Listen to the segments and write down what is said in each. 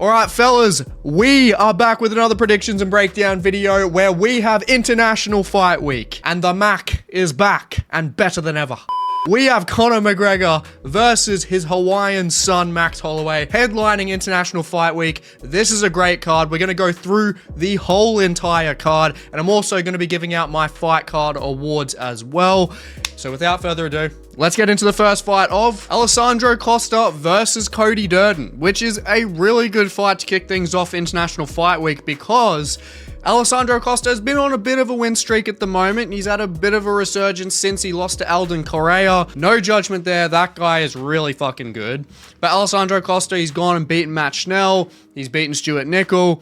All right, fellas, we are back with another predictions and breakdown video where we have International Fight Week and the Mac is back and better than ever. We have Conor McGregor versus his Hawaiian son, Max Holloway, headlining International Fight Week. This is a great card. We're going to go through the whole entire card, and I'm also going to be giving out my fight card awards as well. So without further ado, let's get into the first fight of Alessandro Costa versus Cody Durden, which is a really good fight to kick things off International Fight Week because Alessandro Costa has been on a bit of a win streak at the moment. He's had a bit of a resurgence since he lost to Alden Correa. No judgment there. That guy is really fucking good. But Alessandro Costa, he's gone and beaten Matt Schnell. He's beaten Stuart Nickel.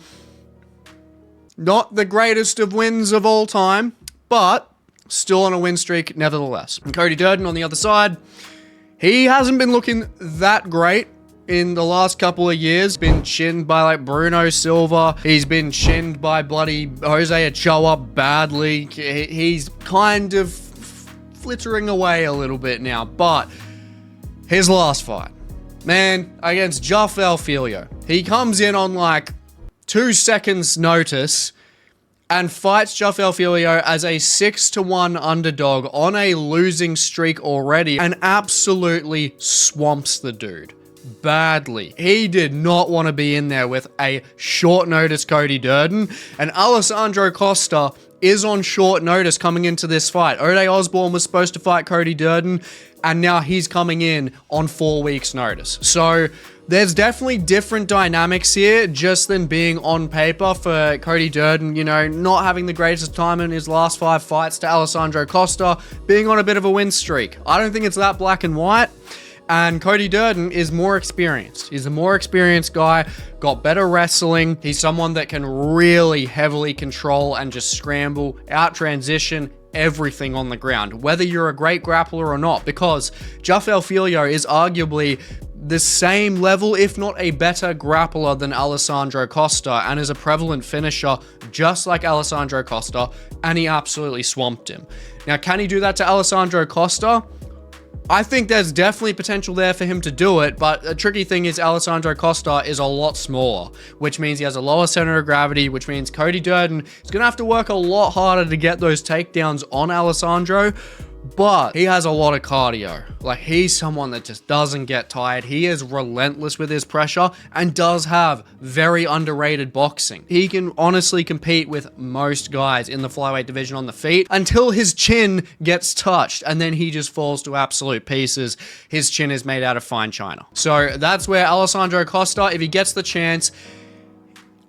Not the greatest of wins of all time, but still on a win streak nevertheless. And Cody Durden on the other side, he hasn't been looking that great in the last couple of years. Been chinned by like Bruno Silva. He's been chinned by bloody Jose Ochoa badly. He's kind of flittering away a little bit now. But his last fight, man, against Rafael Filho. He comes in on like 2 seconds notice and fights Rafael Filho as a 6-1 underdog on a losing streak already and absolutely swamps the dude badly. He did not want to be in there with a short notice Cody Durden, and Alessandro Costa is on short notice coming into this fight. Ode Osborne was supposed to fight Cody Durden, and now he's coming in on 4 weeks notice. So there's definitely different dynamics here just than being on paper for Cody Durden, you know, not having the greatest time in his last 5 fights to Alessandro Costa being on a bit of a win streak. I don't think it's that black and white. And Cody Durden is more experienced. He's a more experienced guy, got better wrestling. He's someone that can really heavily control and just scramble, out transition, everything on the ground, whether you're a great grappler or not, because Rafael Filho is arguably the same level, if not a better grappler than Alessandro Costa, and is a prevalent finisher just like Alessandro Costa, and he absolutely swamped him. Now, can he do that to Alessandro Costa? I think there's definitely potential there for him to do it, but the tricky thing is Alessandro Costa is a lot smaller, which means he has a lower center of gravity, which means Cody Durden is going to have to work a lot harder to get those takedowns on Alessandro, but he has a lot of cardio. Like, he's someone that just doesn't get tired. He is relentless with his pressure and does have very underrated boxing. He can honestly compete with most guys in the flyweight division on the feet until his chin gets touched, and then he just falls to absolute pieces. His chin is made out of fine china. So that's where Alessandro Costa, if he gets the chance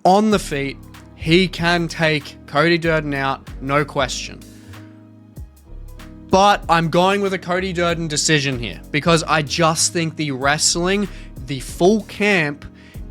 on the feet, he can take Cody Durden out, no question. But I'm going with a Cody Durden decision here because I just think the wrestling, the full camp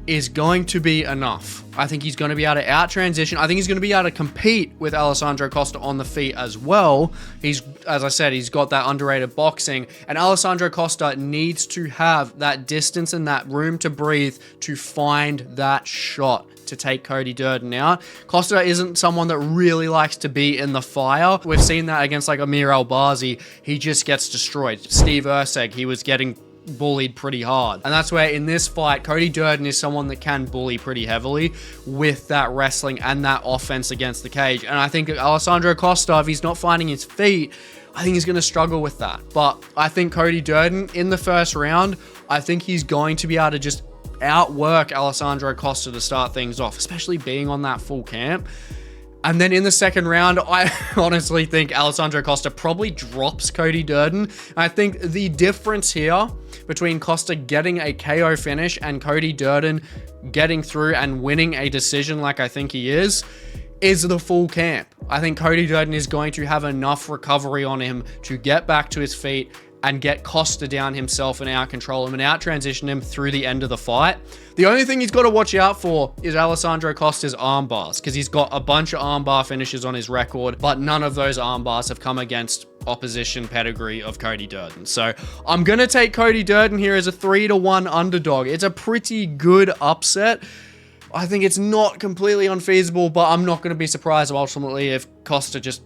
is going to be enough. I think he's going to be able to out-transition. I think he's going to be able to compete with Alessandro Costa on the feet as well. He's, as I said, he's got that underrated boxing, and Alessandro Costa needs to have that distance and that room to breathe to find that shot to take Cody Durden out. Costa isn't someone that really likes to be in the fire. We've seen that against like Amir Albazi. He just gets destroyed. Steve Erceg, he was getting bullied pretty hard. And that's where in this fight, Cody Durden is someone that can bully pretty heavily with that wrestling and that offense against the cage. And I think Alessandro Costa, if he's not finding his feet, I think he's going to struggle with that. But I think Cody Durden in the first round, I think he's going to be able to just outwork Alessandro Costa to start things off, especially being on that full camp. And then in the second round, I honestly think Alessandro Costa probably drops Cody Durden. I think the difference here between Costa getting a KO finish and Cody Durden getting through and winning a decision like I think he is the full camp. I think Cody Durden is going to have enough recovery on him to get back to his feet and get Costa down himself and out-control him and out-transition him through the end of the fight. The only thing he's got to watch out for is Alessandro Costa's arm bars, because he's got a bunch of arm bar finishes on his record, but none of those arm bars have come against opposition pedigree of Cody Durden. So I'm going to take Cody Durden here as a 3-1 underdog. It's a pretty good upset. I think it's not completely unfeasible, but I'm not going to be surprised ultimately if Costa just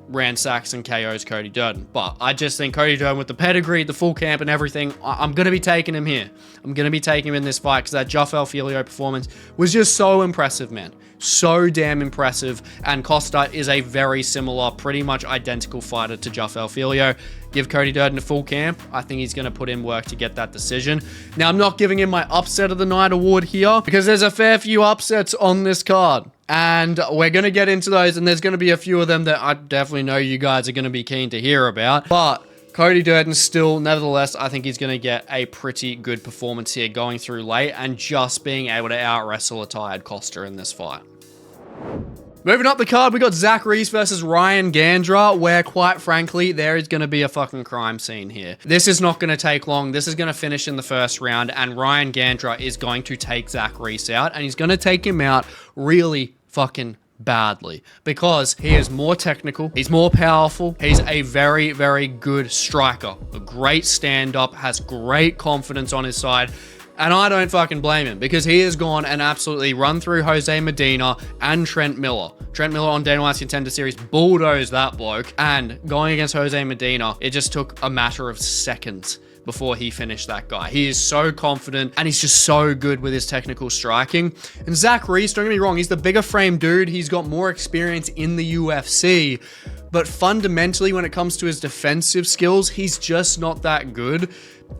ransacks and KOs Cody Durden. But I just think Cody Durden with the pedigree, the full camp and everything, I'm going to be taking him here. I'm going to be taking him in this fight because that Joffel Filio performance was just so impressive, man. So damn impressive. And Costa is a very similar, pretty much identical fighter to Joffel Filio. Give Cody Durden a full camp. I think he's going to put in work to get that decision. Now, I'm not giving him my upset of the night award here because there's a fair few upsets on this card. And we're going to get into those, and there's going to be a few of them that I definitely know you guys are going to be keen to hear about. But Cody Durden still, nevertheless, I think he's going to get a pretty good performance here going through late and just being able to out-wrestle a tired Costa in this fight. Moving up the card, we got Zach Reese versus Ryan Gandra, where, quite frankly, there is going to be a fucking crime scene here. This is not going to take long. This is going to finish in the first round, and Ryan Gandra is going to take Zach Reese out, and he's going to take him out really fucking badly because he is more technical, he's more powerful, he's a very, very good striker, a great stand-up, has great confidence on his side. And I don't fucking blame him because he has gone and absolutely run through Jose Medina and Trent Miller. Trent Miller on Dana White's Contender Series bulldozed that bloke, and going against Jose Medina, it just took a matter of seconds before he finished that guy. He is so confident and he's just so good with his technical striking. And Zach Reese, don't get me wrong, he's the bigger frame dude. He's got more experience in the UFC, but fundamentally when it comes to his defensive skills, he's just not that good.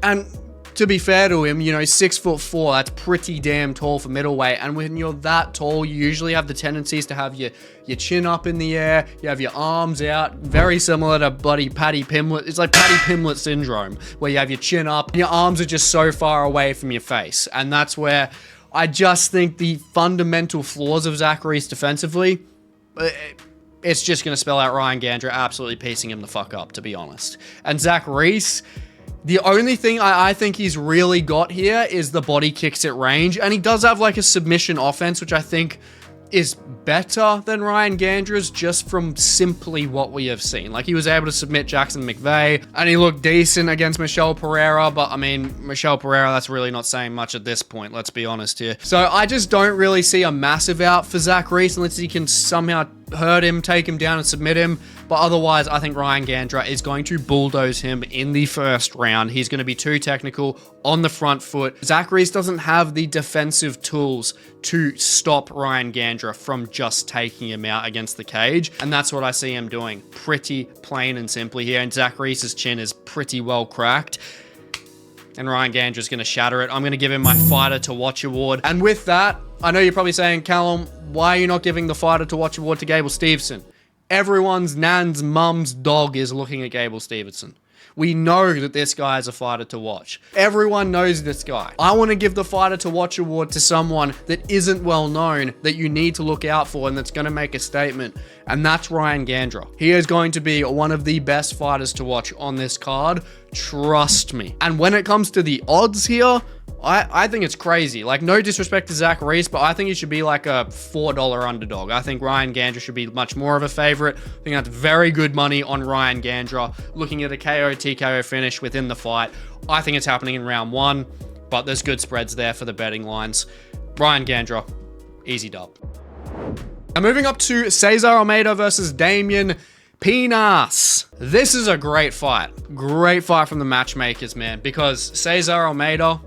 And to be fair to him, you know, 6'4", that's pretty damn tall for middleweight. And when you're that tall, you usually have the tendencies to have your chin up in the air, you have your arms out, very similar to bloody Paddy Pimblett. It's like Paddy Pimblett syndrome, where you have your chin up and your arms are just so far away from your face. And that's where I just think the fundamental flaws of Zach Reese defensively, it's just going to spell out Ryan Gandra absolutely piecing him the fuck up, to be honest. And Zach Reese, the only thing I think he's really got here is the body kicks at range. And he does have like a submission offense, which I think is better than Ryan Gandra's just from simply what we have seen. Like, he was able to submit Jackson McVeigh and he looked decent against Michel Pereira. But I mean, Michel Pereira, that's really not saying much at this point. Let's be honest here. So I just don't really see a massive out for Zach Reese unless he can somehow hurt him, take him down and submit him. But otherwise, I think Ryan Gandra is going to bulldoze him in the first round. He's going to be too technical on the front foot. Zach Reese doesn't have the defensive tools to stop Ryan Gandra from just taking him out against the cage. And that's what I see him doing. Pretty plain and simply here. And Zach Reese's chin is pretty well cracked. And Ryan Gandra's going to shatter it. I'm going to give him my Fighter to Watch award. And with that, I know you're probably saying, Callum, why are you not giving the Fighter to Watch award to Gable Steveson? Everyone's nan's mum's dog is looking at Gable Steveson. We know that this guy is a fighter to watch. Everyone knows this guy. I want to give the Fighter to Watch award to someone that isn't well known, that you need to look out for and that's going to make a statement. And that's Ryan Gandra. He is going to be one of the best fighters to watch on this card. Trust me. And when it comes to the odds here, I think it's crazy. Like, no disrespect to Zach Reese, but I think he should be like a $4 underdog. I think Ryan Gandra should be much more of a favorite. I think that's very good money on Ryan Gandra. Looking at a KO TKO finish within the fight, I think it's happening in round 1, but there's good spreads there for the betting lines. Ryan Gandra, easy dub. And moving up to Cesar Almeida versus Damian Pinas. This is a great fight. Great fight from the matchmakers, man, because Cesar Almeida,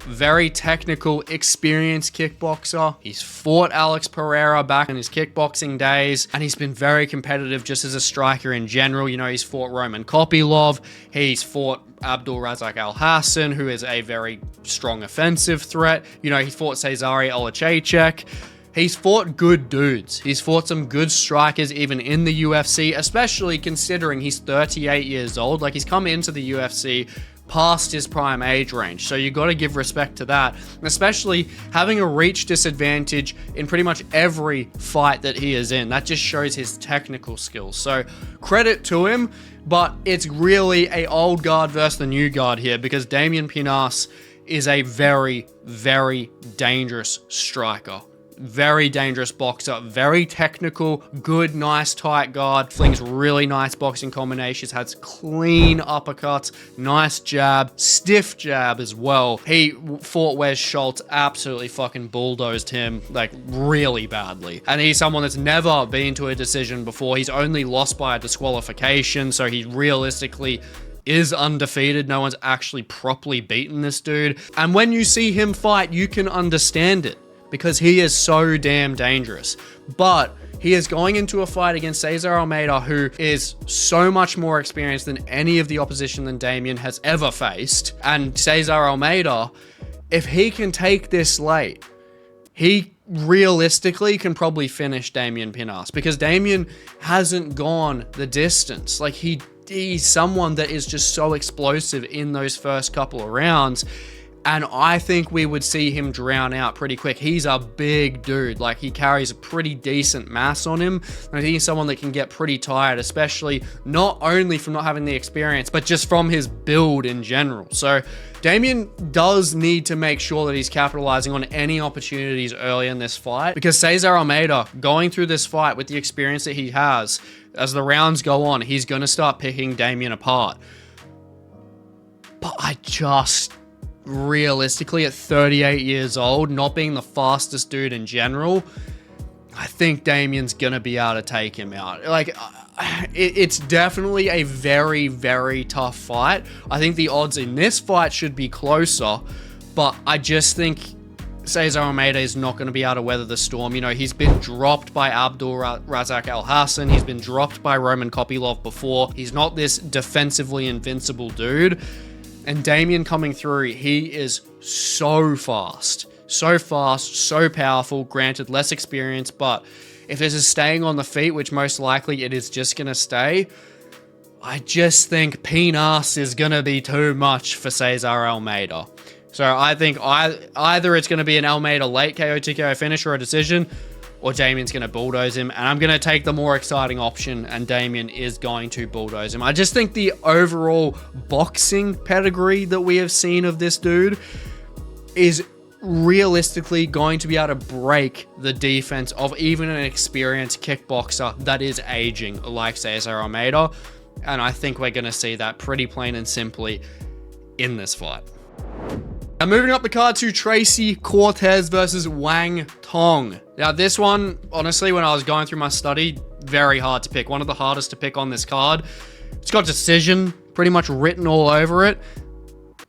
very technical, experienced kickboxer. He's fought Alex Pereira back in his kickboxing days, and he's been very competitive just as a striker in general. You know, he's fought Roman Kopylov. He's fought Abdul Razak Al Hassan, who is a very strong offensive threat. You know, he fought Cesare Olachechek. He's fought good dudes. He's fought some good strikers even in the UFC, especially considering he's 38 years old. Like, he's come into the UFC past his prime age range. So you got to give respect to that, especially having a reach disadvantage in pretty much every fight that he is in. That just shows his technical skills. So credit to him, but it's really a old guard versus the new guard here because Damian Pinas is a very, very dangerous striker. Very dangerous boxer, very technical, good, nice, tight guard, flings really nice boxing combinations, has clean uppercuts, nice jab, stiff jab as well. He fought Wes Schultz, absolutely fucking bulldozed him, like, really badly. And he's someone that's never been to a decision before. He's only lost by a disqualification, so he realistically is undefeated. No one's actually properly beaten this dude. And when you see him fight, you can understand it, because he is so damn dangerous. But he is going into a fight against Cesar Almeida, who is so much more experienced than any of the opposition than Damian has ever faced. And Cesar Almeida, if he can take this late, he realistically can probably finish Damian Pinas, because Damian hasn't gone the distance. Like, he's someone that is just so explosive in those first couple of rounds. And I think we would see him drown out pretty quick. He's a big dude. Like, he carries a pretty decent mass on him. And I think he's someone that can get pretty tired, especially not only from not having the experience, but just from his build in general. So Damian does need to make sure that he's capitalizing on any opportunities early in this fight, because Cesar Almeida, going through this fight with the experience that he has, as the rounds go on, he's going to start picking Damian apart. But I just... realistically, at 38 years old, not being the fastest dude in general, I think Damian's gonna be able to take him out. Like, it's definitely a very, very tough fight. I think the odds in this fight should be closer, but I just think Cesar Almeida is not going to be able to weather the storm. You know, he's been dropped by Abdul Razak Al Hassan. He's been dropped by Roman Kopylov before. He's not this defensively invincible dude. And Damian coming through, he is so fast, so powerful. Granted, less experience, but if this is staying on the feet, which most likely it is just going to stay, I just think Pinas is going to be too much for Cesar Almeida. So I think either it's going to be an Almeida late KO TKO finish or a decision, or Damian's going to bulldoze him. And I'm going to take the more exciting option, and Damian is going to bulldoze him. I just think the overall boxing pedigree that we have seen of this dude is realistically going to be able to break the defense of even an experienced kickboxer that is aging like Cesar Almeida. And I think we're going to see that pretty plain and simply in this fight. Now, moving up the card to Tracy Cortez versus Wang Tong. Now, this one, honestly, when I was going through my study, very hard to pick. One of the hardest to pick on this card. It's got decision pretty much written all over it.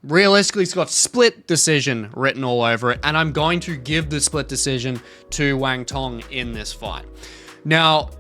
Realistically, it's got split decision written all over it. And I'm going to give the split decision to Wang Tong in this fight. Now,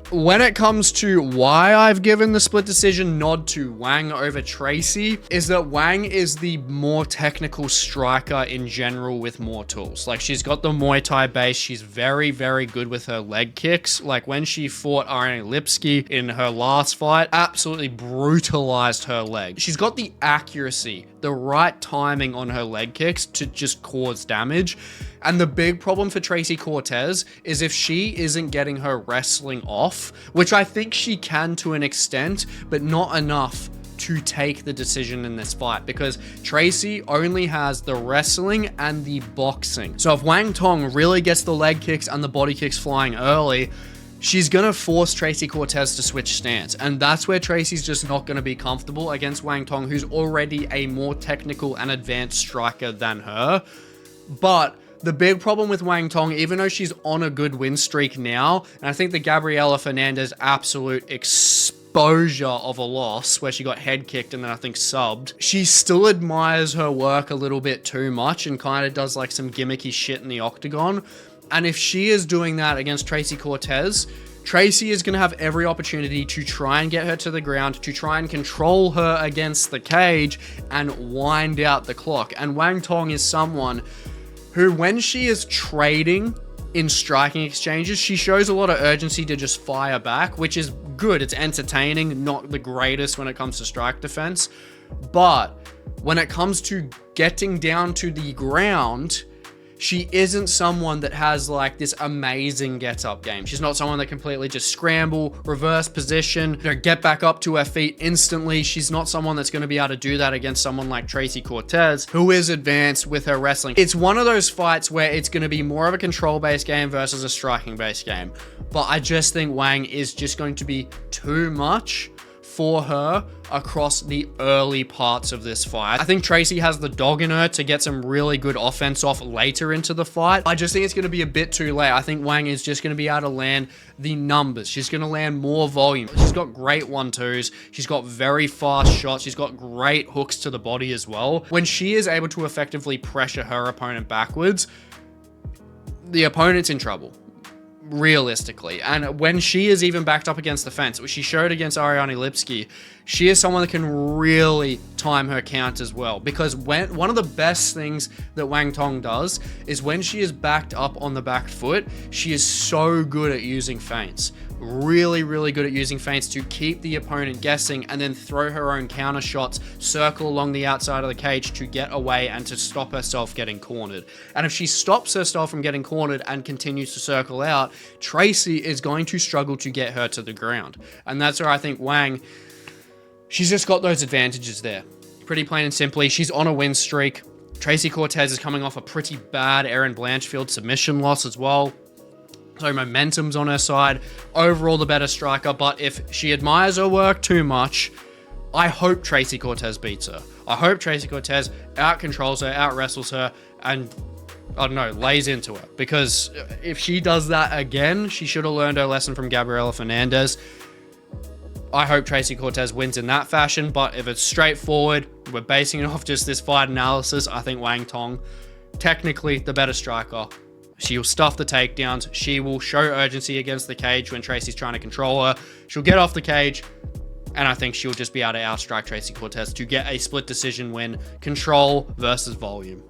when it comes to why I've given the split decision nod to Wang over Tracy, is that Wang is the more technical striker in general with more tools. Like, she's got the Muay Thai base. She's very, very good with her leg kicks. Like, when she fought Ariane Lipsky in her last fight, absolutely brutalized her leg. She's got the accuracy, the right timing on her leg kicks to just cause damage. And the big problem for Tracy Cortez is if she isn't getting her wrestling off, which I think she can to an extent, but not enough to take the decision in this fight, because Tracy only has the wrestling and the boxing. So if Wang Tong really gets the leg kicks and the body kicks flying early, she's going to force Tracy Cortez to switch stance. And that's where Tracy's just not going to be comfortable against Wang Tong, who's already a more technical and advanced striker than her. But the big problem with Wang Tong, even though she's on a good win streak now, and I think the Gabriela Fernandez absolute exposure of a loss where she got head kicked and then I think subbed, she still admires her work a little bit too much and kind of does like some gimmicky shit in the octagon. And if she is doing that against Tracy Cortez, Tracy is going to have every opportunity to try and get her to the ground, to try and control her against the cage and wind out the clock. And Wang Tong is someone who, when she is trading in striking exchanges, she shows a lot of urgency to just fire back, which is good. It's entertaining, not the greatest when it comes to strike defense. But when it comes to getting down to the ground, she isn't someone that has like this amazing get-up game. She's not someone that completely just scramble, reverse position, get back up to her feet instantly. She's not someone that's going to be able to do that against someone like Tracy Cortez, who is advanced with her wrestling. It's one of those fights where it's going to be more of a control-based game versus a striking-based game. But I just think Wang is just going to be too much for her across the early parts of this fight. I think Tracy has the dog in her to get some really good offense off later into the fight. I just think it's going to be a bit too late. I think Wang is just going to be able to land the numbers. She's going to land more volume. She's got great 1-2s. She's got very fast shots. She's got great hooks to the body as well. When she is able to effectively pressure her opponent backwards, the opponent's in trouble, realistically. And when she is even backed up against the fence, which she showed against Ariane Lipski, she is someone that can really time her count as well. Because one of the best things that Wang Tong does is when she is backed up on the back foot, she is so good at using feints. Really, really good at using feints to keep the opponent guessing and then throw her own counter shots, circle along the outside of the cage to get away and to stop herself getting cornered. And if she stops herself from getting cornered and continues to circle out, Tracy is going to struggle to get her to the ground. And that's where I think Wang, she's just got those advantages there. Pretty plain and simply, she's on a win streak. Tracy Cortez is coming off a pretty bad Erin Blanchfield submission loss as well. So momentum's on her side. Overall, the better striker. But if she admires her work too much, I hope Tracy Cortez beats her. I hope Tracy Cortez out-controls her, out-wrestles her, and, I don't know, lays into her. Because if she does that again, she should have learned her lesson from Gabriela Fernandez. I hope Tracy Cortez wins in that fashion. But if it's straightforward, we're basing it off just this fight analysis, I think Wang Tong, technically the better striker. She'll stuff the takedowns. She will show urgency against the cage when Tracy's trying to control her. She'll get off the cage, and I think she'll just be able to outstrike Tracy Cortez to get a split decision win. Control versus volume.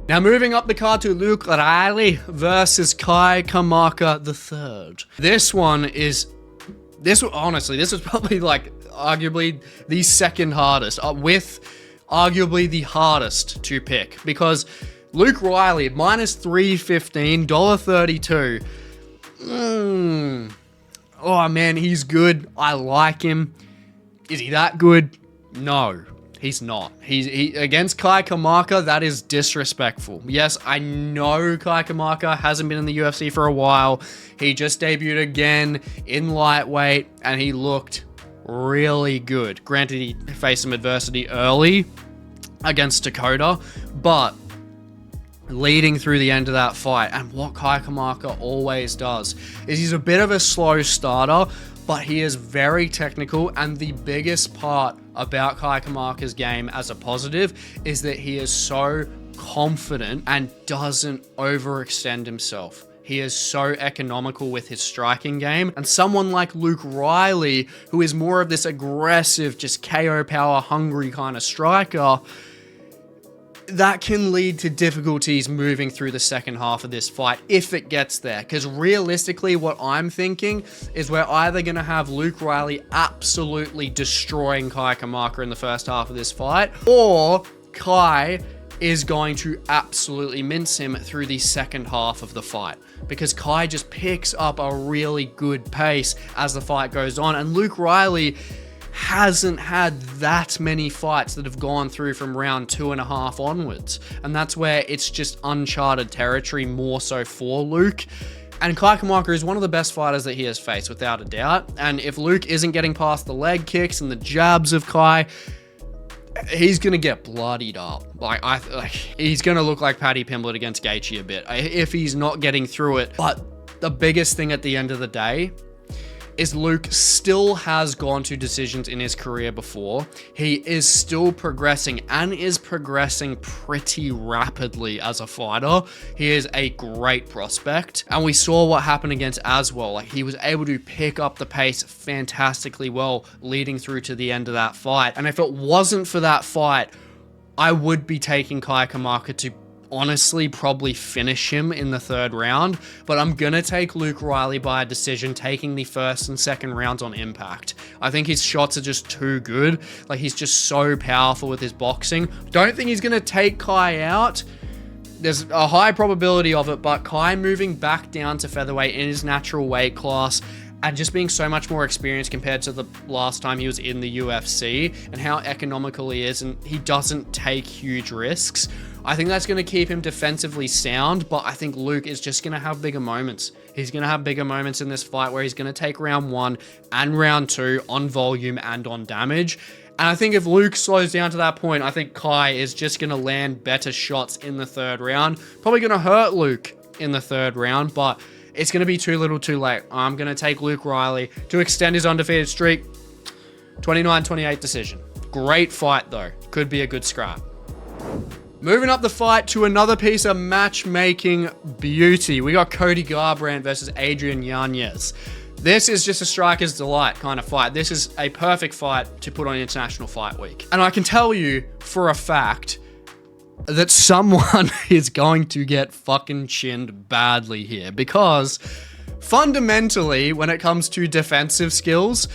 Now moving up the card to Luke Riley versus Kai Kamaka III. Honestly, this was probably like arguably the second hardest, with arguably the hardest to pick, because Luke Riley, minus 315, $1.32. Oh man, he's good. I like him. Is he that good? No, he's not. He against Kai Kamaka, that is disrespectful. Yes, I know Kai Kamaka hasn't been in the UFC for a while. He just debuted again in lightweight, and he looked really good. Granted, he faced some adversity early against Dakota, but leading through the end of that fight, and what Kai Kamaka always does is he's a bit of a slow starter, but he is very technical. And the biggest part about Kai Kamaka's game as a positive is that he is so confident and doesn't overextend himself. He is so economical with his striking game. And someone like Luke Riley, who is more of this aggressive, just KO power hungry kind of striker, that can lead to difficulties moving through the second half of this fight if it gets there. Because realistically, what I'm thinking is we're either going to have Luke Riley absolutely destroying Kai Kamaka in the first half of this fight, or Kai is going to absolutely mince him through the second half of the fight, because Kai just picks up a really good pace as the fight goes on. And Luke Riley hasn't had that many fights that have gone through from round 2.5 onwards. And that's where it's just uncharted territory more so for Luke. And Kai Kamaka is one of the best fighters that he has faced, without a doubt. And if Luke isn't getting past the leg kicks and the jabs of Kai, he's going to get bloodied up. He's going to look like Paddy Pimblett against Gaethje a bit if he's not getting through it. But the biggest thing at the end of the day is Luke still has gone to decisions in his career before. He is still progressing, and is progressing pretty rapidly as a fighter. He is a great prospect, and we saw what happened against Aswell. He was able to pick up the pace fantastically well leading through to the end of that fight. And if it wasn't for that fight, I would be taking Kai Kamaka to honestly probably finish him in the third round, but I'm gonna take Luke Riley by a decision, taking the first and second rounds on impact. I think his shots are just too good. He's just so powerful with his boxing. Don't think he's gonna take Kai out, there's a high probability of it, but Kai moving back down to featherweight in his natural weight class and just being so much more experienced compared to the last time he was in the UFC and how economical he is, and he doesn't take huge risks. I think that's going to keep him defensively sound, but I think Luke is just going to have bigger moments. He's going to have bigger moments in this fight where he's going to take round 1 and round 2 on volume and on damage. And I think if Luke slows down to that point, I think Kai is just going to land better shots in the 3rd round. Probably going to hurt Luke in the 3rd round, but it's going to be too little too late. I'm going to take Luke Riley to extend his undefeated streak. 29-28 decision. Great fight though. Could be a good scrap. Moving up the fight to another piece of matchmaking beauty. We got Cody Garbrandt versus Adrian Yanez. This is just a striker's delight kind of fight. This is a perfect fight to put on International Fight Week. And I can tell you for a fact that someone is going to get fucking chinned badly here, because fundamentally, when it comes to defensive skills,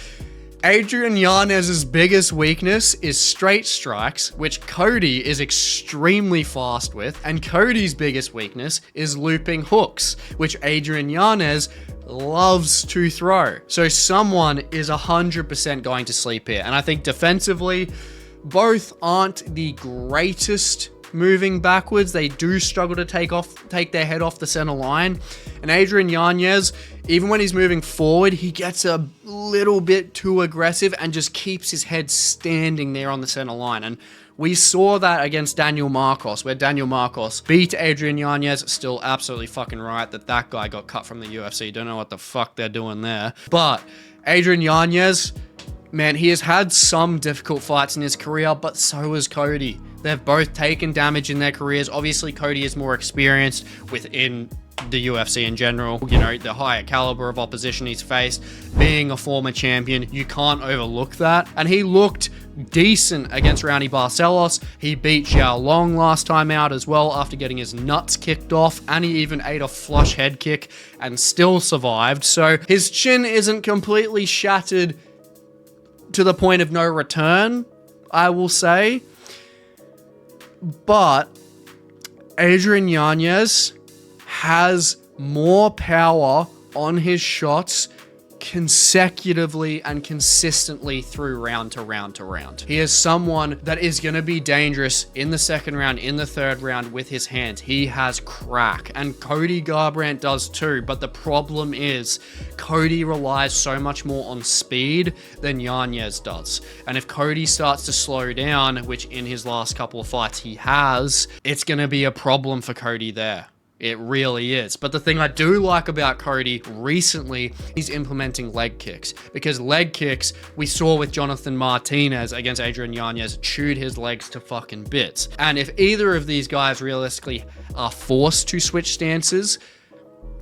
Adrian Yanez's biggest weakness is straight strikes, which Cody is extremely fast with, and Cody's biggest weakness is looping hooks, which Adrian Yanez loves to throw. So someone is 100% going to sleep here. And I think defensively, both aren't the greatest moving backwards. They do struggle to take their head off the center line. And Adrian Yanez, even when he's moving forward, he gets a little bit too aggressive and just keeps his head standing there on the center line. And we saw that against Daniel Marcos, where Daniel Marcos beat Adrian Yanez. Still absolutely fucking right that guy got cut from the UFC. Don't know what the fuck they're doing there. But Adrian Yanez, man, he has had some difficult fights in his career, but so has Cody. They've both taken damage in their careers. Obviously, Cody is more experienced within the UFC in general. You know, the higher caliber of opposition he's faced. Being a former champion, you can't overlook that. And he looked decent against Raoni Barcelos. He beat Xiao Long last time out as well after getting his nuts kicked off. And he even ate a flush head kick and still survived. So his chin isn't completely shattered to the point of no return, I will say. But Adrian Yanez has more power on his shots consecutively and consistently through round to round to round. He is someone that is going to be dangerous in the 2nd round, in the 3rd round with his hands. He has crack, and Cody Garbrandt does too, but the problem is Cody relies so much more on speed than Yanez does. And if Cody starts to slow down, which in his last couple of fights he has, it's going to be a problem for Cody there. It really is. But the thing I do like about Cody recently, he's implementing leg kicks. Because leg kicks, we saw with Jonathan Martinez against Adrian Yanez, chewed his legs to fucking bits. And if either of these guys realistically are forced to switch stances,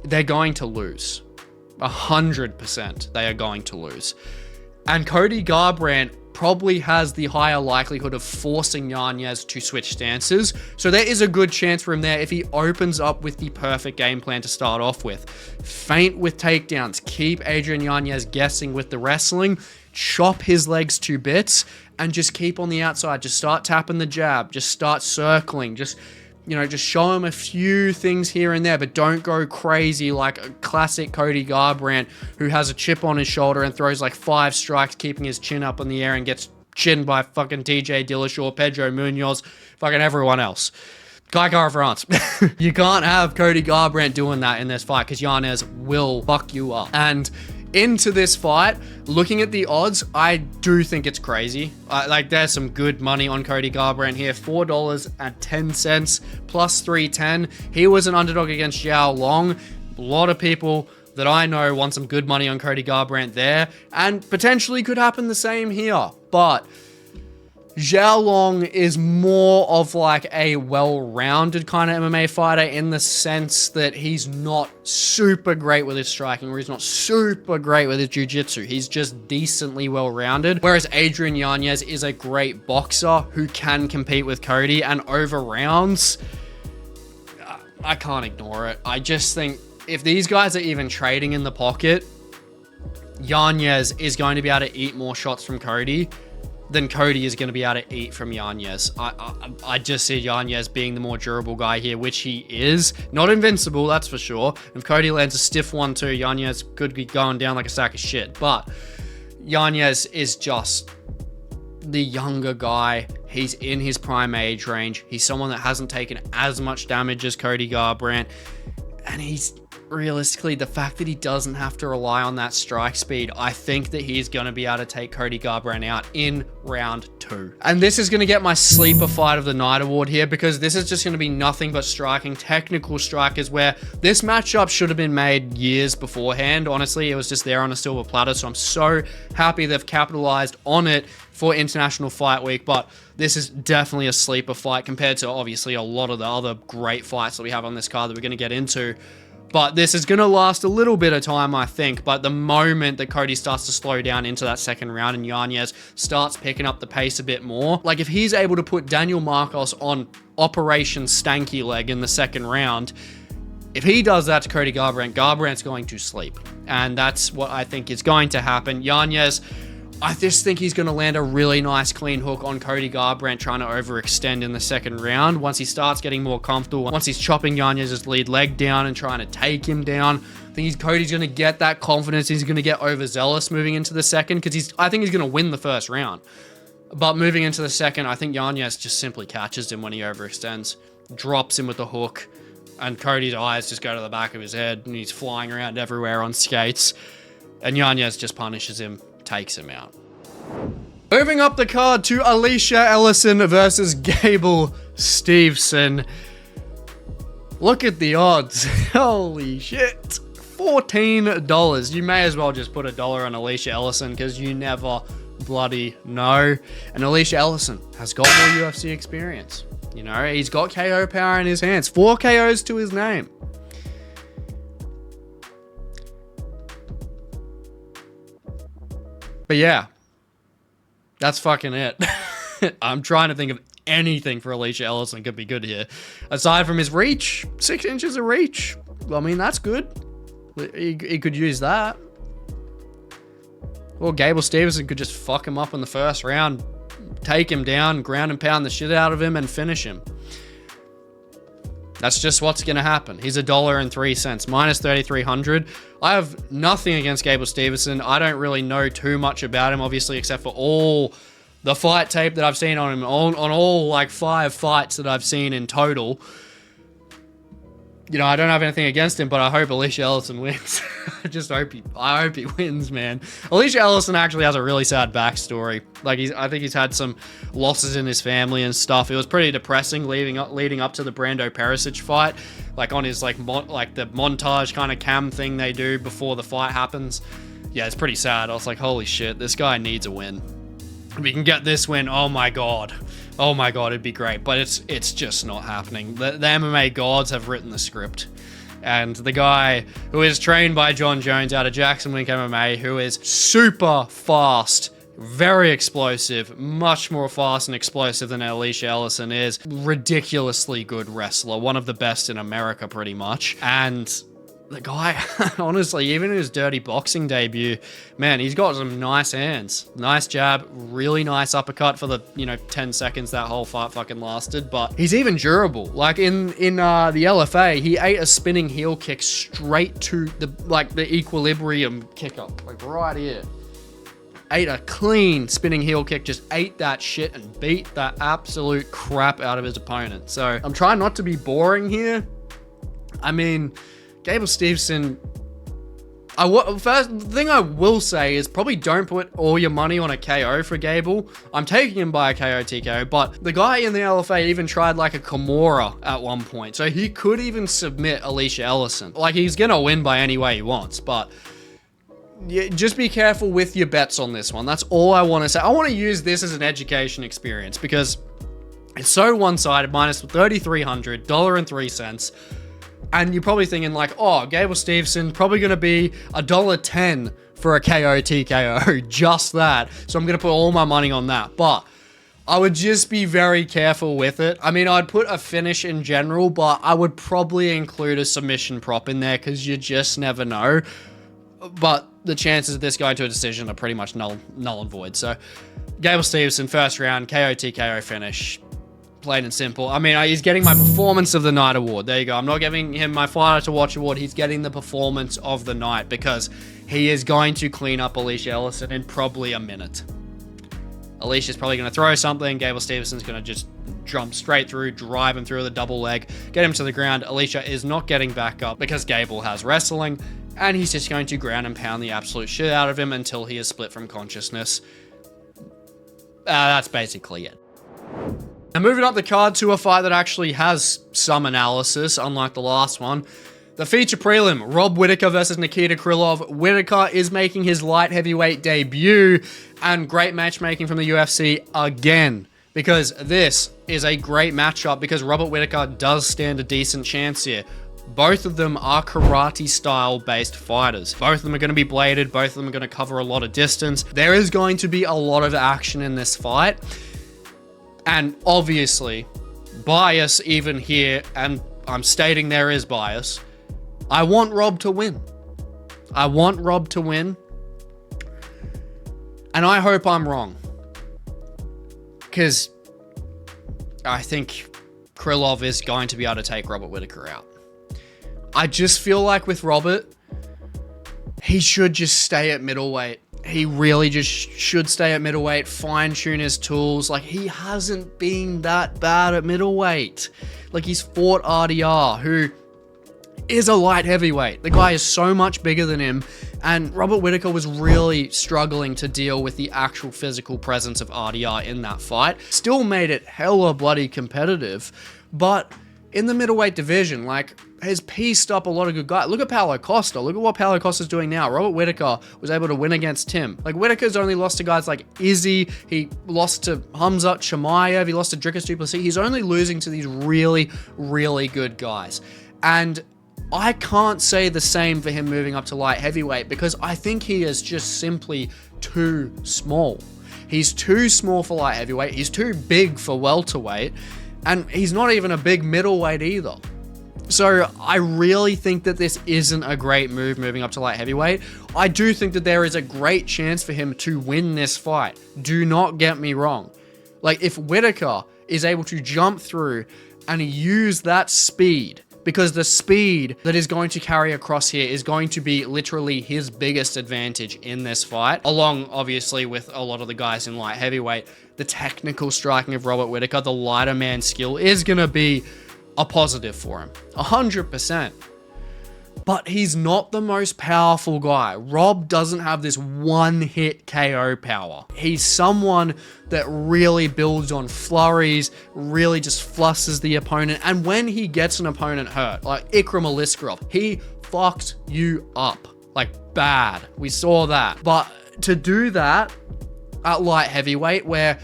they're going to lose. 100% they are going to lose. And Cody Garbrandt probably has the higher likelihood of forcing Yanez to switch stances. So there is a good chance for him there if he opens up with the perfect game plan to start off with. Feint with takedowns, keep Adrian Yanez guessing with the wrestling, chop his legs to bits, and just keep on the outside. Just start tapping the jab, just start circling, just show him a few things here and there, but don't go crazy like a classic Cody Garbrandt who has a chip on his shoulder and throws like 5 strikes, keeping his chin up in the air and gets chinned by fucking TJ Dillashaw, Pedro Munoz, fucking everyone else. Guy France. You can't have Cody Garbrandt doing that in this fight because Yanez will fuck you up. And into this fight, looking at the odds, I do think it's crazy. There's some good money on Cody Garbrandt here. $4.10 plus 310. He was an underdog against Xiao Long. A lot of people that I know want some good money on Cody Garbrandt there, and potentially could happen the same here. But Xiao Long is more of like a well-rounded kind of MMA fighter in the sense that he's not super great with his striking, or he's not super great with his jiu-jitsu. He's just decently well-rounded. Whereas Adrian Yanez is a great boxer who can compete with Cody, and over rounds, I can't ignore it. I just think if these guys are even trading in the pocket, Yanez is going to be able to eat more shots from Cody. then Cody is going to be able to eat from Yanez. I just see Yanez being the more durable guy here, which he is. Not invincible, that's for sure. If Cody lands a stiff 1-2, Yanez could be going down like a sack of shit. But Yanez is just the younger guy. He's in his prime age range. He's someone that hasn't taken as much damage as Cody Garbrandt. And he's realistically, the fact that he doesn't have to rely on that strike speed, I think that he's going to be able to take Cody Garbrandt out in round 2. And this is going to get my sleeper fight of the night award here, because this is just going to be nothing but striking, technical strikers, where this matchup should have been made years beforehand. Honestly, it was just there on a silver platter. So I'm so happy they've capitalized on it for International Fight Week. But this is definitely a sleeper fight compared to obviously a lot of the other great fights that we have on this card that we're going to get into. But this is going to last a little bit of time, I think. But the moment that Cody starts to slow down into that second round and Yanez starts picking up the pace a bit more, like if he's able to put Daniel Marcos on Operation Stanky Leg in the second round, if he does that to Cody Garbrandt, Garbrandt's going to sleep. And that's what I think is going to happen. Yanez, I just think he's going to land a really nice clean hook on Cody Garbrandt trying to overextend in the second round. Once he starts getting more comfortable, once he's chopping Yanez's lead leg down and trying to take him down, I think Cody's going to get that confidence. He's going to get overzealous moving into the second, because I think he's going to win the first round. But moving into the second, I think Yanez just simply catches him when he overextends, drops him with the hook, and Cody's eyes just go to the back of his head and he's flying around everywhere on skates. And Yanez just punishes him, takes him out. Moving up the card to Alicia Ellison versus Gable Steveson. Look at the odds. Holy shit. $14. You may as well just put $1 on Alicia Ellison, because you never bloody know. And Alicia Ellison has got more UFC experience. You know, he's got KO power in his hands. 4 KOs to his name. But yeah, that's fucking it. I'm trying to think of anything for Alicia Ellison could be good here. Aside from his reach, 6 inches of reach. I mean, that's good. He could use that. Or Gable Steveson could just fuck him up in the first round, take him down, ground and pound the shit out of him, and finish him. That's just what's going to happen. He's $1.03, minus 3,300. I have nothing against Gable Steveson. I don't really know too much about him, obviously, except for all the fight tape that I've seen on him, on all like 5 fights that I've seen in total. You know, I don't have anything against him, but I hope Alicia Ellison wins. I hope he wins, man. Alicia Ellison actually has a really sad backstory. Like, I think he's had some losses in his family and stuff. It was pretty depressing leading up to the Brando Perisic fight. Like on his like the montage kind of cam thing they do before the fight happens. Yeah, it's pretty sad. I was like, holy shit, this guy needs a win. If we can get this win, oh my god, it'd be great. But it's just not happening. The MMA gods have written the script. And the guy who is trained by John Jones out of Jackson Wink MMA, who is super fast, very explosive, much more fast and explosive than Alicia Ellison is. Ridiculously good wrestler, one of the best in America pretty much. And the guy, honestly, even in his dirty boxing debut, man, he's got some nice hands. Nice jab, really nice uppercut for the, 10 seconds that whole fight fucking lasted. But he's even durable. Like in the LFA, he ate a spinning heel kick straight to the equilibrium kick up, like right here. Ate a clean spinning heel kick, just ate that shit and beat that absolute crap out of his opponent. So I'm trying not to be boring here. I mean, Gable Steveson, first thing I will say is probably don't put all your money on a KO for Gable. I'm taking him by a KO TKO, but the guy in the LFA even tried like a Kimura at one point. So he could even submit Alicia Ellison. Like, he's going to win by any way he wants, but yeah, just be careful with your bets on this one. That's all I want to say. I want to use this as an education experience because it's so one-sided, minus 3,300, $1.03. And you're probably thinking like, oh, Gable Steveson probably going to be $1.10 for a KO TKO, just that. So I'm going to put all my money on that. But I would just be very careful with it. I mean, I'd put a finish in general, but I would probably include a submission prop in there because you just never know. But the chances of this going to a decision are pretty much null and void. So Gable Steveson, first round, KO TKO finish. Plain and simple. I mean, he's getting my Performance of the Night award. There you go. I'm not giving him my Fighter to Watch award. He's getting the Performance of the Night because he is going to clean up Alicia Ellison in probably a minute. Alicia's probably going to throw something. Gable Stevenson's going to just jump straight through, drive him through the double leg, get him to the ground. Alicia is not getting back up because Gable has wrestling, and he's just going to ground and pound the absolute shit out of him until he is split from consciousness. That's basically it. Now moving up the card to a fight that actually has some analysis, unlike the last one. The feature prelim, Rob Whittaker versus Nikita Krylov. Whittaker is making his light heavyweight debut, and great matchmaking from the UFC again, because this is a great matchup because Robert Whittaker does stand a decent chance here. Both of them are karate style based fighters. Both of them are going to be bladed. Both of them are going to cover a lot of distance. There is going to be a lot of action in this fight. And obviously, bias even here, and I'm stating there is bias. I want Rob to win. I want Rob to win. And I hope I'm wrong. Because I think Krylov is going to be able to take Robert Whittaker out. I just feel like with Robert, he should just stay at middleweight. He really just should stay at middleweight, fine-tune his tools. Like, he hasn't been that bad at middleweight. Like, he's fought RDR, who is a light heavyweight. The guy is so much bigger than him, and Robert Whittaker was really struggling to deal with the actual physical presence of RDR in that fight. Still made it hella bloody competitive, but in the middleweight division, like, has pieced up a lot of good guys. Look at Paulo Costa. Look at what Paulo Costa's doing now. Robert Whittaker was able to win against him. Like, Whittaker's only lost to guys like Izzy. He lost to Hamzat Chimaev. He lost to Dricus du Plessis. He's only losing to these really, really good guys. And I can't say the same for him moving up to light heavyweight because I think he is just simply too small. He's too small for light heavyweight. He's too big for welterweight. And he's not even a big middleweight either. So I really think that this isn't a great move moving up to light heavyweight. I do think that there is a great chance for him to win this fight. Do not get me wrong. Like, if Whittaker is able to jump through and use that speed, because the speed that is going to carry across here is going to be literally his biggest advantage in this fight, along obviously with a lot of the guys in light heavyweight. The technical striking of Robert Whittaker, the lighter man skill is going to be a positive for him, 100%. But he's not the most powerful guy. Rob doesn't have this one-hit KO power. He's someone that really builds on flurries, really just flusses the opponent. And when he gets an opponent hurt, like Ikram Aliskerov, he fucks you up. Like, bad. We saw that. But to do that at light heavyweight, where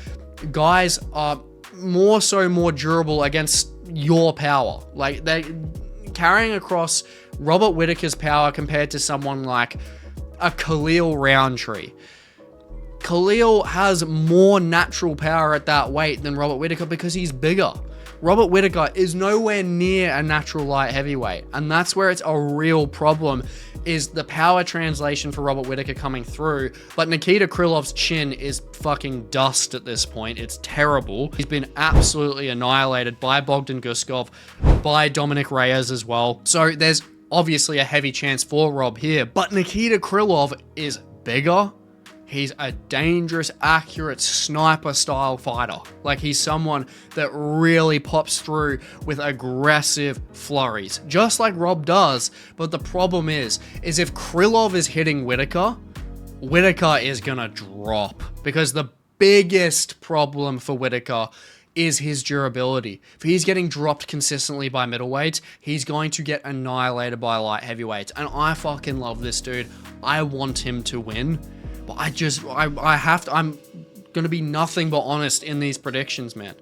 guys are more durable against your power. Like, they carrying across Robert Whittaker's power compared to someone like a Khalil Roundtree. Khalil has more natural power at that weight than Robert Whittaker because he's bigger. Robert Whittaker is nowhere near a natural light heavyweight, and that's where it's a real problem, is the power translation for Robert Whittaker coming through. But Nikita Krylov's chin is fucking dust at this point. It's terrible. He's been absolutely annihilated by Bogdan Guskov, by Dominic Reyes as well. So there's obviously a heavy chance for Rob here, but Nikita Krylov is bigger. He's a dangerous, accurate sniper-style fighter. Like, he's someone that really pops through with aggressive flurries, just like Rob does. But the problem is if Krylov is hitting Whittaker, Whittaker is gonna drop, because the biggest problem for Whittaker is his durability. If he's getting dropped consistently by middleweights, he's going to get annihilated by light heavyweights. And I fucking love this dude. I want him to win. But I'm going to be nothing but honest in these predictions, man.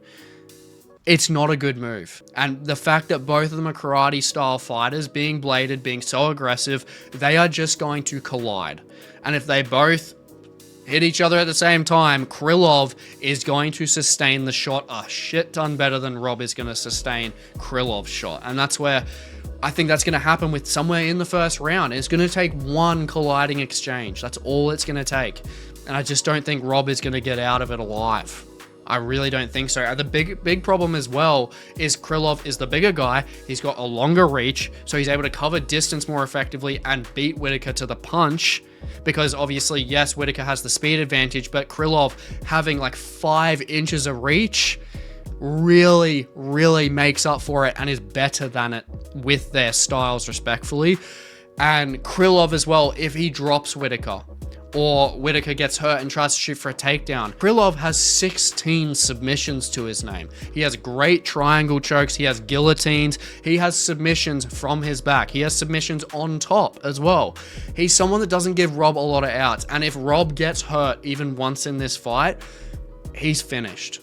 It's not a good move. And the fact that both of them are karate style fighters, being bladed, being so aggressive, they are just going to collide. And if they both hit each other at the same time, Krylov is going to sustain the shot a shit ton better than Rob is going to sustain Krylov's shot. And that's where I think that's going to happen with somewhere in the first round. It's going to take one colliding exchange. That's all it's going to take. And I just don't think Rob is going to get out of it alive. I really don't think so. The big problem as well is Krylov is the bigger guy. He's got a longer reach, so he's able to cover distance more effectively and beat Whittaker to the punch. Because obviously, yes, Whittaker has the speed advantage, but Krylov having like 5 inches of reach really, really makes up for it and is better than it with their styles, respectfully. And Krylov as well, if he drops Whittaker, or Whittaker gets hurt and tries to shoot for a takedown, Krylov has 16 submissions to his name. He has great triangle chokes. He has guillotines. He has submissions from his back. He has submissions on top as well. He's someone that doesn't give Rob a lot of outs. And if Rob gets hurt even once in this fight, he's finished.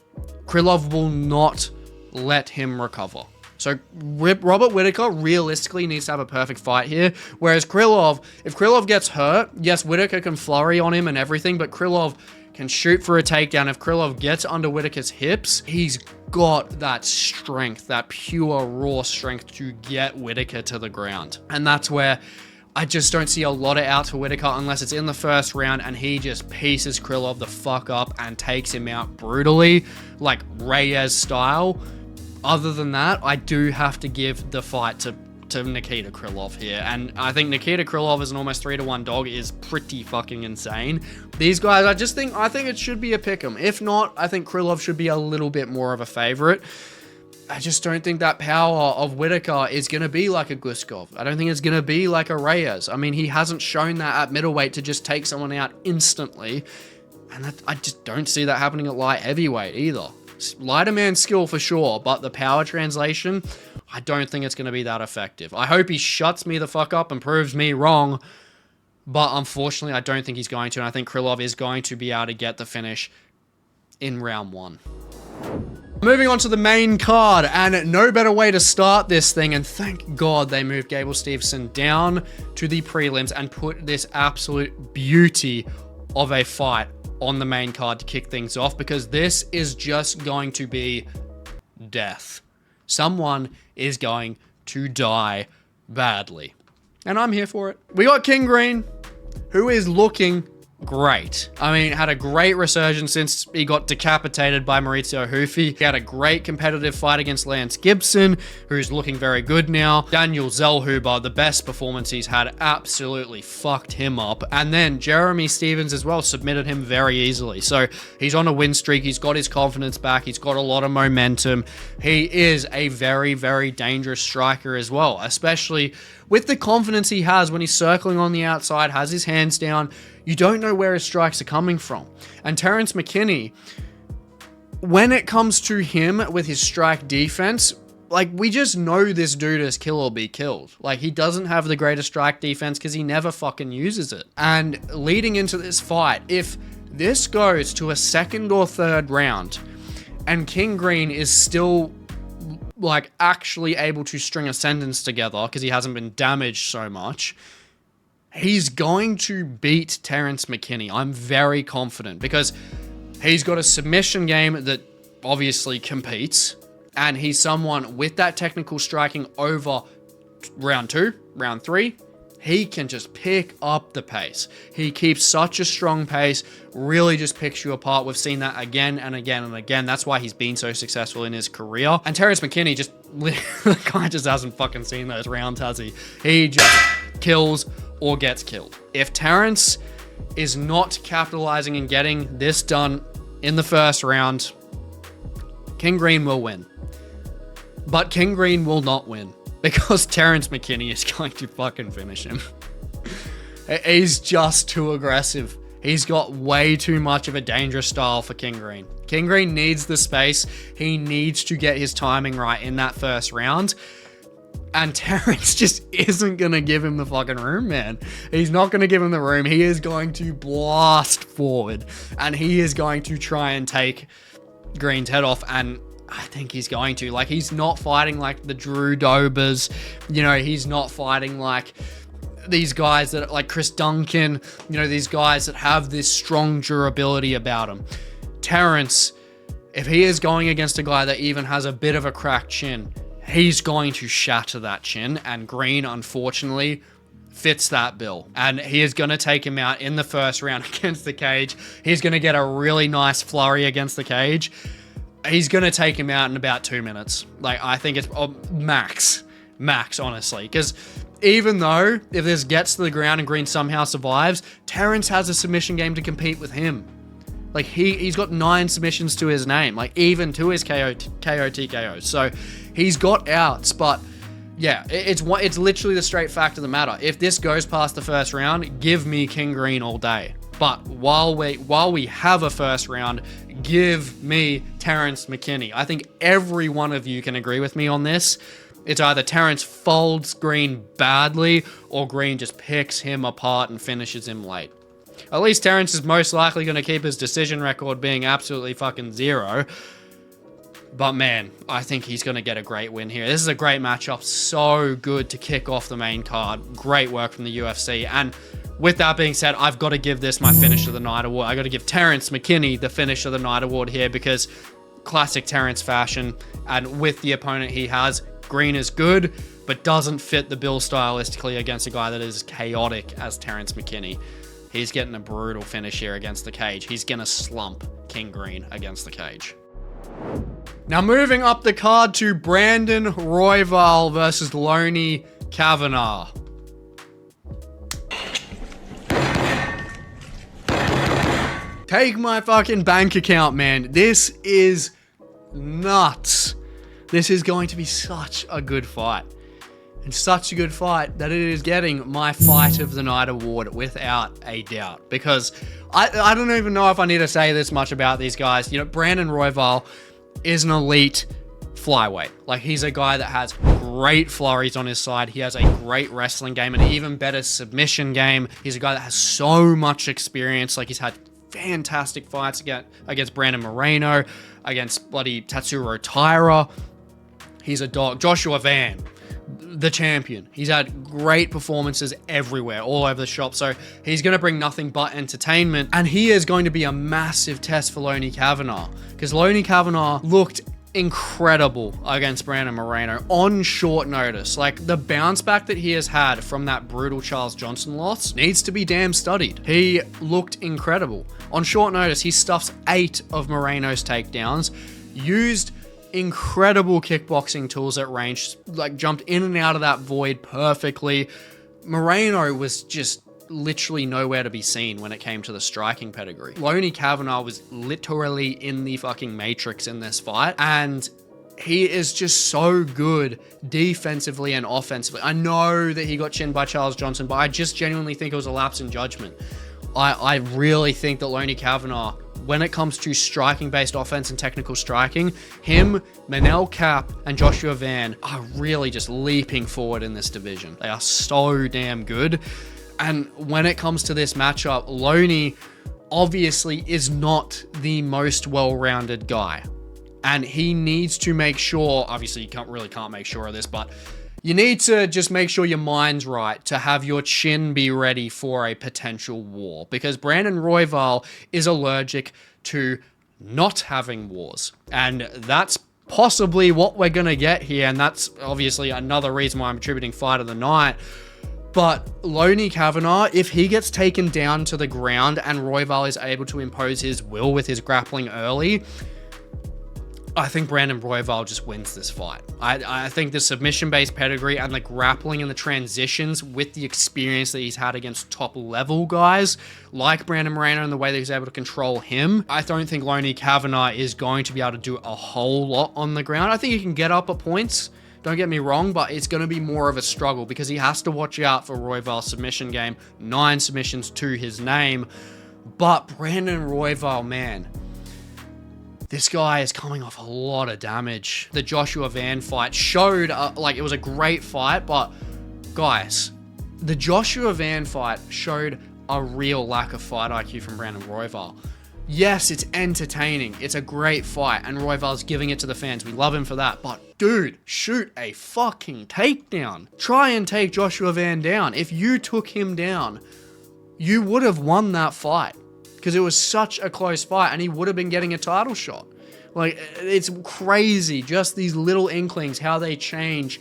Krylov will not let him recover. So Robert Whittaker realistically needs to have a perfect fight here. Whereas Krylov, if Krylov gets hurt, yes, Whittaker can flurry on him and everything, but Krylov can shoot for a takedown. If Krylov gets under Whittaker's hips, he's got that strength, that pure raw strength to get Whittaker to the ground. And that's where I just don't see a lot of outs for Whittaker unless it's in the first round and he just pieces Krylov the fuck up and takes him out brutally, like Reyes style. Other than that, I do have to give the fight to Nikita Krylov here. And I think Nikita Krylov as an almost 3-1 dog is pretty fucking insane. These guys, I think it should be a pick'em. If not, I think Krylov should be a little bit more of a favorite. I just don't think that power of Whittaker is going to be like a Guskov. I don't think it's going to be like a Reyes. I mean, he hasn't shown that at middleweight to just take someone out instantly. And I just don't see that happening at light heavyweight either. Lighter man skill for sure, but the power translation, I don't think it's going to be that effective. I hope he shuts me the fuck up and proves me wrong, but unfortunately, I don't think he's going to, and I think Krylov is going to be able to get the finish in round 1. Moving on to the main card, and no better way to start this thing, and thank God they moved Gable Steveson down to the prelims and put this absolute beauty of a fight on the main card to kick things off, because this is just going to be death. Someone is going to die badly. And I'm here for it. We got King Green, who is looking great. I mean, had a great resurgence since he got decapitated by Maurizio Hufi. He had a great competitive fight against Lance Gibson, who's looking very good now. Daniel Zellhuber, the best performance he's had, absolutely fucked him up. And then Jeremy Stephens as well submitted him very easily. So he's on a win streak. He's got his confidence back. He's got a lot of momentum. He is a very, very dangerous striker as well, especially with the confidence he has when he's circling on the outside, has his hands down. You don't know where his strikes are coming from. And Terrence McKinney, when it comes to him with his strike defense, like, we just know this dude is kill or be killed. Like, he doesn't have the greatest strike defense because he never fucking uses it. And leading into this fight, if this goes to a second or third round and King Green is still like actually able to string a sentence together because he hasn't been damaged so much, he's going to beat Terrence McKinney. I'm very confident because he's got a submission game that obviously competes, and he's someone with that technical striking over round 2, round 3. He can just pick up the pace. He keeps such a strong pace, really just picks you apart. We've seen that again and again and again. That's why he's been so successful in his career. And Terrence McKinney just, the guy just hasn't fucking seen those rounds, has he? He just kills or gets killed. If Terrence is not capitalizing and getting this done in the first round, King Green will win. But King Green will not win, because Terrence McKinney is going to fucking finish him. He's just too aggressive. He's got way too much of a dangerous style for King Green. King Green needs the space. He needs to get his timing right in that first round. And Terrence just isn't going to give him the fucking room, man. He's not going to give him the room. He is going to blast forward. And he is going to try and take Green's head off, and I think he's going to. Like, he's not fighting like the Drew Dobers. You know, he's not fighting like these guys that, like Chris Duncan, you know, these guys that have this strong durability about him. Terrence, if he is going against a guy that even has a bit of a cracked chin, he's going to shatter that chin, and Green, unfortunately, fits that bill. And he is going to take him out in the first round against the cage. He's going to get a really nice flurry against the cage. He's going to take him out in about 2 minutes. Like, I think it's max, honestly. Because even though if this gets to the ground and Green somehow survives, Terrence has a submission game to compete with him. Like, he's got 9 submissions to his name, like, even to his KO TKO. So he's got outs, but yeah, it's literally the straight fact of the matter. If this goes past the first round, give me King Green all day. But while we have a first round, give me Terrence McKinney. I think every one of you can agree with me on this. It's either Terrence folds Green badly or Green just picks him apart and finishes him late. At least Terrence is most likely going to keep his decision record being absolutely fucking 0. But man, I think he's going to get a great win here. This is a great matchup. So good to kick off the main card. Great work from the UFC. And with that being said, I've got to give this my finish of the night award. I got to give Terrence McKinney the finish of the night award here because classic Terrence fashion. And with the opponent he has, Green is good, but doesn't fit the bill stylistically against a guy that is chaotic as Terrence McKinney. He's getting a brutal finish here against the cage. He's going to slump King Green against the cage. Now moving up the card to Brandon Royval versus Loney Kavanagh. Take my fucking bank account, man. This is nuts. This is going to be such a good fight. And such a good fight that it is getting my fight of the night award without a doubt. Because I don't even know if I need to say this much about these guys. You know, Brandon Royval is an elite flyweight. Like, he's a guy that has great flurries on his side. He has a great wrestling game, an even better submission game. He's a guy that has so much experience. Like, he's had fantastic fights against Brandon Moreno, against bloody Tatsuro Taira. He's a dog. Joshua Van, the champion. He's had great performances everywhere, all over the shop. So he's going to bring nothing but entertainment. And he is going to be a massive test for Loney Kavanagh. Because Loney Kavanagh looked incredible against Brandon Moreno on short notice. Like, the bounce back that he has had from that brutal Charles Johnson loss needs to be damn studied. He looked incredible. On short notice, he stuffs 8 of Moreno's takedowns, used incredible kickboxing tools at range, like jumped in and out of that void perfectly. Moreno was just literally nowhere to be seen when it came to the striking pedigree. Loney Kavanagh was literally in the fucking Matrix in this fight, and he is just so good defensively and offensively. I know that he got chinned by Charles Johnson, but I just genuinely think it was a lapse in judgment. I really think that Loney Kavanagh, when it comes to striking-based offense and technical striking, him, Manel Cap, and Joshua Van are really just leaping forward in this division. They are so damn good. And when it comes to this matchup, Loney obviously is not the most well-rounded guy. And he needs to make sure, obviously you can't make sure of this, but you need to just make sure your mind's right to have your chin be ready for a potential war. Because Brandon Royval is allergic to not having wars. And that's possibly what we're going to get here. And that's obviously another reason why I'm attributing fight of the night. But Loney Kavanagh, if he gets taken down to the ground and Royval is able to impose his will with his grappling early, I think Brandon Royval just wins this fight. I think the submission-based pedigree and the grappling and the transitions with the experience that he's had against top-level guys like Brandon Moreno and the way that he's able to control him, I don't think Loney Kavanagh is going to be able to do a whole lot on the ground. I think he can get up at points, don't get me wrong, but it's going to be more of a struggle because he has to watch out for Royval's submission game. 9 submissions to his name. But Brandon Royval, man, this guy is coming off a lot of damage. The Joshua Van fight showed, it was a great fight, but guys, the Joshua Van fight showed a real lack of fight IQ from Brandon Royval. Yes, it's entertaining. It's a great fight, and Royval's giving it to the fans. We love him for that, but dude, shoot a fucking takedown. Try and take Joshua Van down. If you took him down, you would have won that fight. Because it was such a close fight and he would have been getting a title shot. Like, it's crazy. Just these little inklings, how they change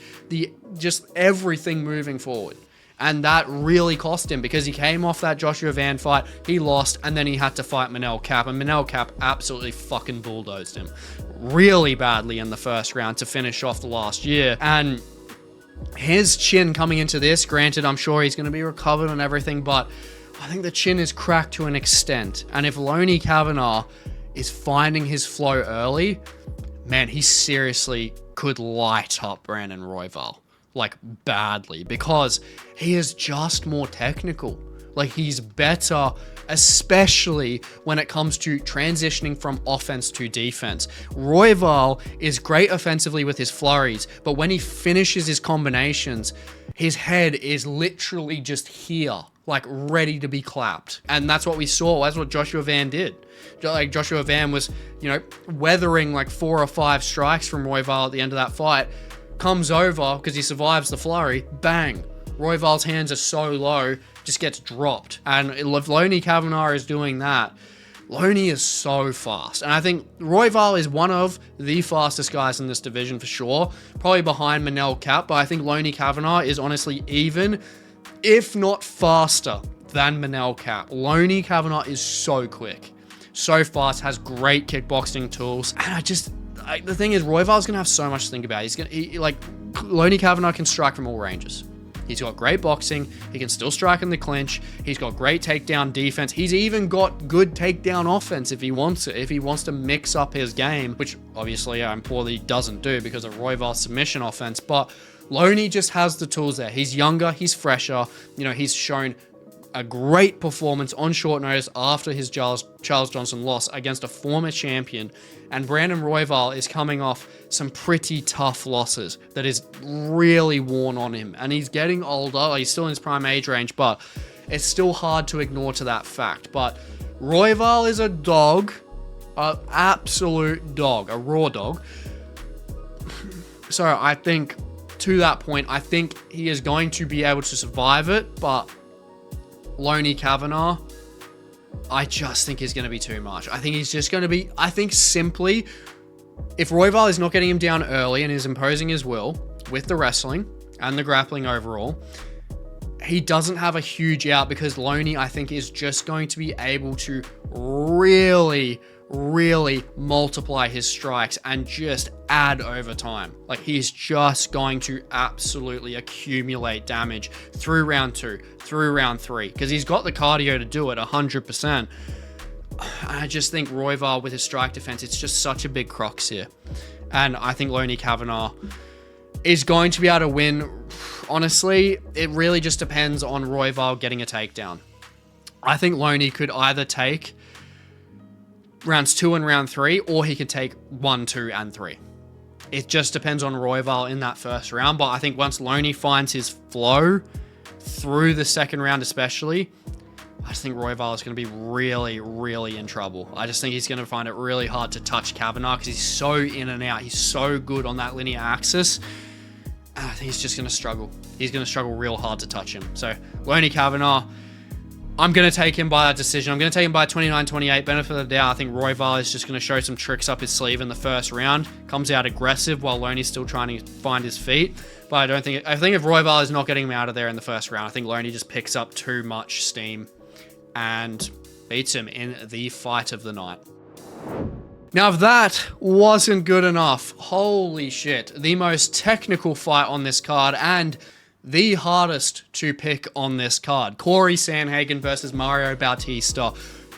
just everything moving forward. And that really cost him because he came off that Joshua Van fight, he lost, and then he had to fight Manel Kape, and Manel Kape absolutely fucking bulldozed him really badly in the first round to finish off the last year. And his chin coming into this, granted, I'm sure he's going to be recovered and everything, but I think the chin is cracked to an extent. And if Loney Kavanagh is finding his flow early, man, he seriously could light up Brandon Royval. Like, badly, because he is just more technical. Like, he's better, especially when it comes to transitioning from offense to defense. Royval is great offensively with his flurries, but when he finishes his combinations, his head is literally just here, like ready to be clapped. And that's what we saw. That's what Joshua Van did. Like, Joshua Van was, weathering like 4 or 5 strikes from Royval at the end of that fight. Comes over because he survives the flurry, bang. Royval's hands are so low, just gets dropped. And if Loney Kavanagh is doing that, Loney is so fast. And I think Royval is one of the fastest guys in this division for sure. Probably behind Manel Kape, but I think Loney Kavanagh is honestly even, if not faster, than Manel Kape. Loney Kavanagh is so quick, so fast, has great kickboxing tools. And the thing is, Royval's going to have so much to think about. Loney Kavanagh can strike from all ranges. He's got great boxing. He can still strike in the clinch. He's got great takedown defense. He's even got good takedown offense if he wants it. If he wants to mix up his game, which obviously poorly doesn't do because of Royval's submission offense. But Loney just has the tools there. He's younger. He's fresher. He's shown a great performance on short notice after his Charles Johnson loss against a former champion. And Brandon Royval is coming off some pretty tough losses that is really worn on him. And he's getting older. He's still in his prime age range, but it's still hard to ignore to that fact. But Royval is a dog, an absolute dog, a raw dog. So I think to that point, I think he is going to be able to survive it, but Loney Kavanagh, I just think is going to be too much. I think he's just going to be, simply, if Royval is not getting him down early and is imposing his will with the wrestling and the grappling overall, he doesn't have a huge out because Loney, I think, is just going to be able to really multiply his strikes and just add over time. Like, he's just going to absolutely accumulate damage through round 2, through round 3, because he's got the cardio to do it 100%. I just think Royval with his strike defense, it's just such a big crux here. And I think Loney Kavanagh is going to be able to win. Honestly, it really just depends on Royval getting a takedown. I think Loney could either take rounds 2 and round 3, or he could take 1, 2, and 3. It just depends on Royval in that first round. But I think once Loney finds his flow through the second round especially, I just think Royval is going to be really in trouble. I just think he's going to find it really hard to touch Kavanagh because he's so in and out. He's so good on that linear axis. I think he's just going to struggle. He's going to struggle real hard to touch him. So Loney Kavanagh, I'm going to take him by that decision. I'm going to take him by 29-28. Benefit of the doubt, I think Royval is just going to show some tricks up his sleeve in the first round. Comes out aggressive while Loney's still trying to find his feet. But I think if Royval is not getting him out of there in the first round, I think Loney just picks up too much steam and beats him in the fight of the night. Now, if that wasn't good enough, holy shit, the most technical fight on this card and the hardest to pick on this card. Cory Sandhagen versus Mario Bautista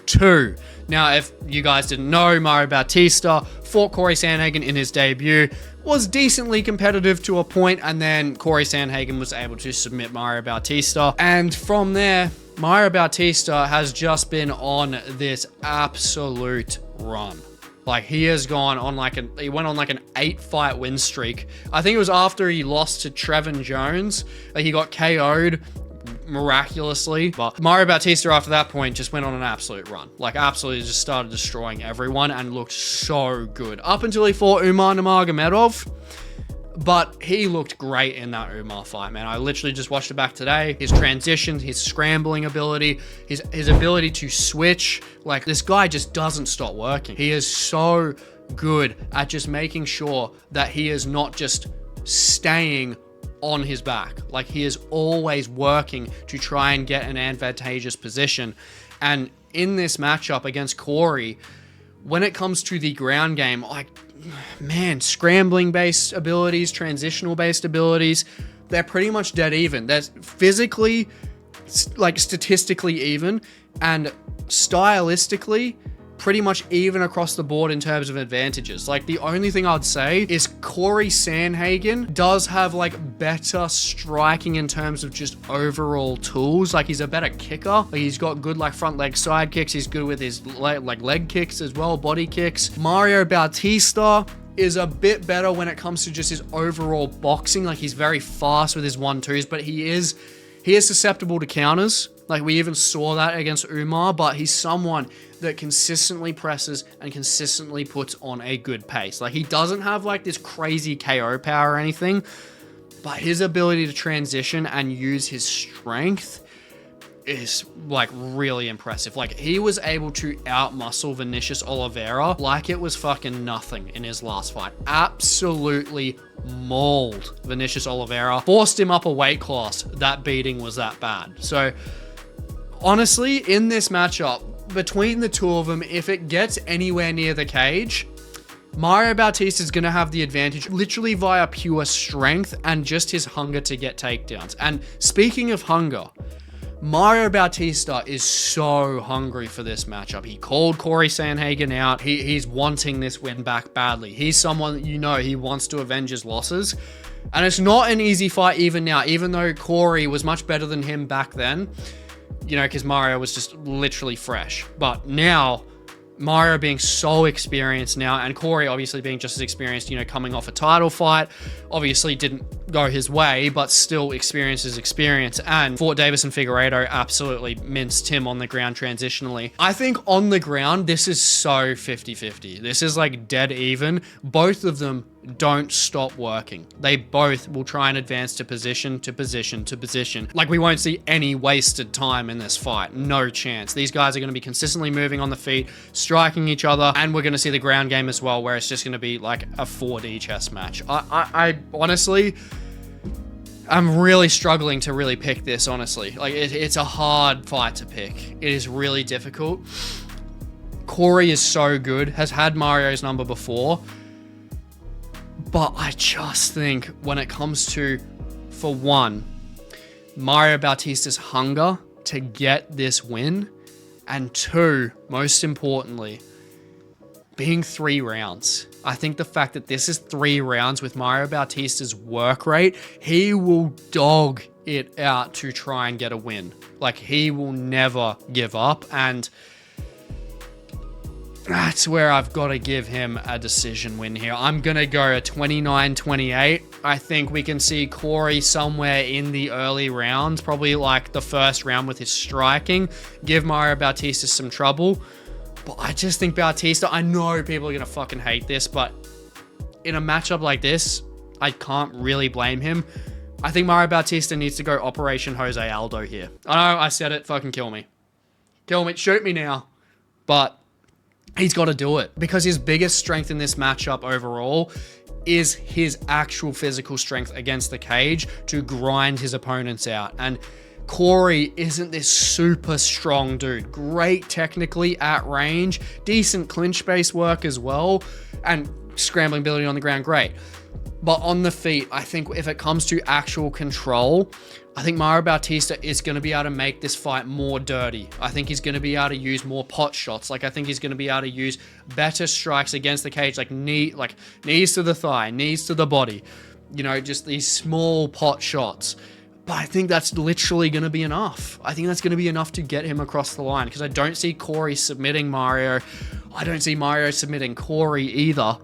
2. Now, if you guys didn't know, Mario Bautista fought Cory Sandhagen in his debut, was decently competitive to a point, and then Cory Sandhagen was able to submit Mario Bautista. And from there, Mario Bautista has just been on this absolute run. Like, he has gone on he went on like an 8-fight win streak. I think it was after he lost to Trevin Jones. Like, he got KO'd miraculously. But Mario Bautista after that point just went on an absolute run. Like, absolutely just started destroying everyone and looked so good. Up until he fought Umar Nurmagomedov. But he looked great in that Umar fight, man. I literally just watched it back today. His transitions, his scrambling ability, his ability to switch. Like, this guy just doesn't stop working. He is so good at just making sure that he is not just staying on his back. Like, he is always working to try and get an advantageous position. And in this matchup against Cory, when it comes to the ground game, like, man, scrambling based abilities, transitional based abilities, they're pretty much dead even. They're physically, like, statistically even, and stylistically pretty much even across the board in terms of advantages. Like, the only thing I'd say is Cory Sandhagen does have, like, better striking in terms of just overall tools. Like, he's a better kicker. Like, he's got good, like, front leg side kicks. He's good with his leg kicks as well, body kicks. Mario Bautista is a bit better when it comes to just his overall boxing. Like, he's very fast with his 1-2s, but he is susceptible to counters. Like, we even saw that against Umar, but he's someone that consistently presses and consistently puts on a good pace. Like, he doesn't have, like, this crazy KO power or anything, but his ability to transition and use his strength is, like, really impressive. Like, he was able to outmuscle Vinicius Oliveira like it was fucking nothing in his last fight. Absolutely mauled Vinicius Oliveira. Forced him up a weight class. That beating was that bad. So, honestly, in this matchup, between the two of them, if it gets anywhere near the cage, Mario Bautista is going to have the advantage literally via pure strength and just his hunger to get takedowns. And speaking of hunger, Mario Bautista is so hungry for this matchup. He called Cory Sandhagen out. He's wanting this win back badly. He's someone that, you know, he wants to avenge his losses. And it's not an easy fight even now, even though Cory was much better than him back then. You know, because Mario was just literally fresh. But now, Mario being so experienced now, and Cory obviously being just as experienced, you know, coming off a title fight, obviously didn't go his way, but still experience is experience. And Fort Davis and Figueiredo absolutely minced him on the ground transitionally. I think on the ground, this is so 50-50. This is like dead even. Both of them don't stop working. They both will try and advance to position, to position, to position. Like, we won't see any wasted time in this fight. No chance. These guys are going to be consistently moving on the feet, striking each other, and we're going to see the ground game as well, where it's just going to be like a 4D chess match. I honestly, I'm really struggling to really pick this, honestly. Like, it's a hard fight to pick. It is really difficult. Cory is so good, has had Mario's number before, but I just think when it comes to, for one, Mario Bautista's hunger to get this win, and two, most importantly, being 3 rounds. I think the fact that this is 3 rounds with Mario Bautista's work rate, he will dog it out to try and get a win. Like, he will never give up, and that's where I've got to give him a decision win here. I'm going to go a 29-28. I think we can see Cory somewhere in the early rounds, probably like the first round with his striking, give Mario Bautista some trouble. But I just think Bautista, I know people are going to fucking hate this, but in a matchup like this, I can't really blame him. I think Mario Bautista needs to go Operation Jose Aldo here. I know, I said it, fucking kill me. Kill me, shoot me now. But he's got to do it, because his biggest strength in this matchup overall is his actual physical strength against the cage to grind his opponents out. And Cory isn't this super strong dude. Great technically at range, decent clinch-based work as well, and scrambling ability on the ground, great. But on the feet, I think if it comes to actual control, I think Mario Bautista is going to be able to make this fight more dirty. I think he's going to be able to use more pot shots. Like, I think he's going to be able to use better strikes against the cage, like knees to the thigh, knees to the body. You know, just these small pot shots. But I think that's literally going to be enough. I think that's going to be enough to get him across the line, because I don't see Cory submitting Mario. I don't see Mario submitting Cory either.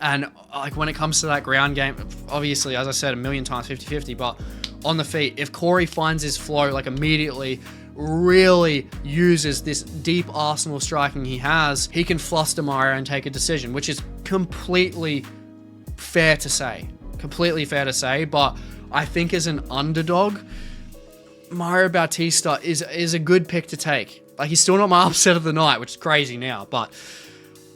And like, when it comes to that ground game, obviously, as I said a million times, 50-50, but on the feet, if Cory finds his flow, like immediately really uses this deep arsenal striking he has, he can fluster Mario and take a decision, which is completely fair to say. Completely fair to say, but I think as an underdog, Mario Bautista is a good pick to take. Like, he's still not my upset of the night, which is crazy now, but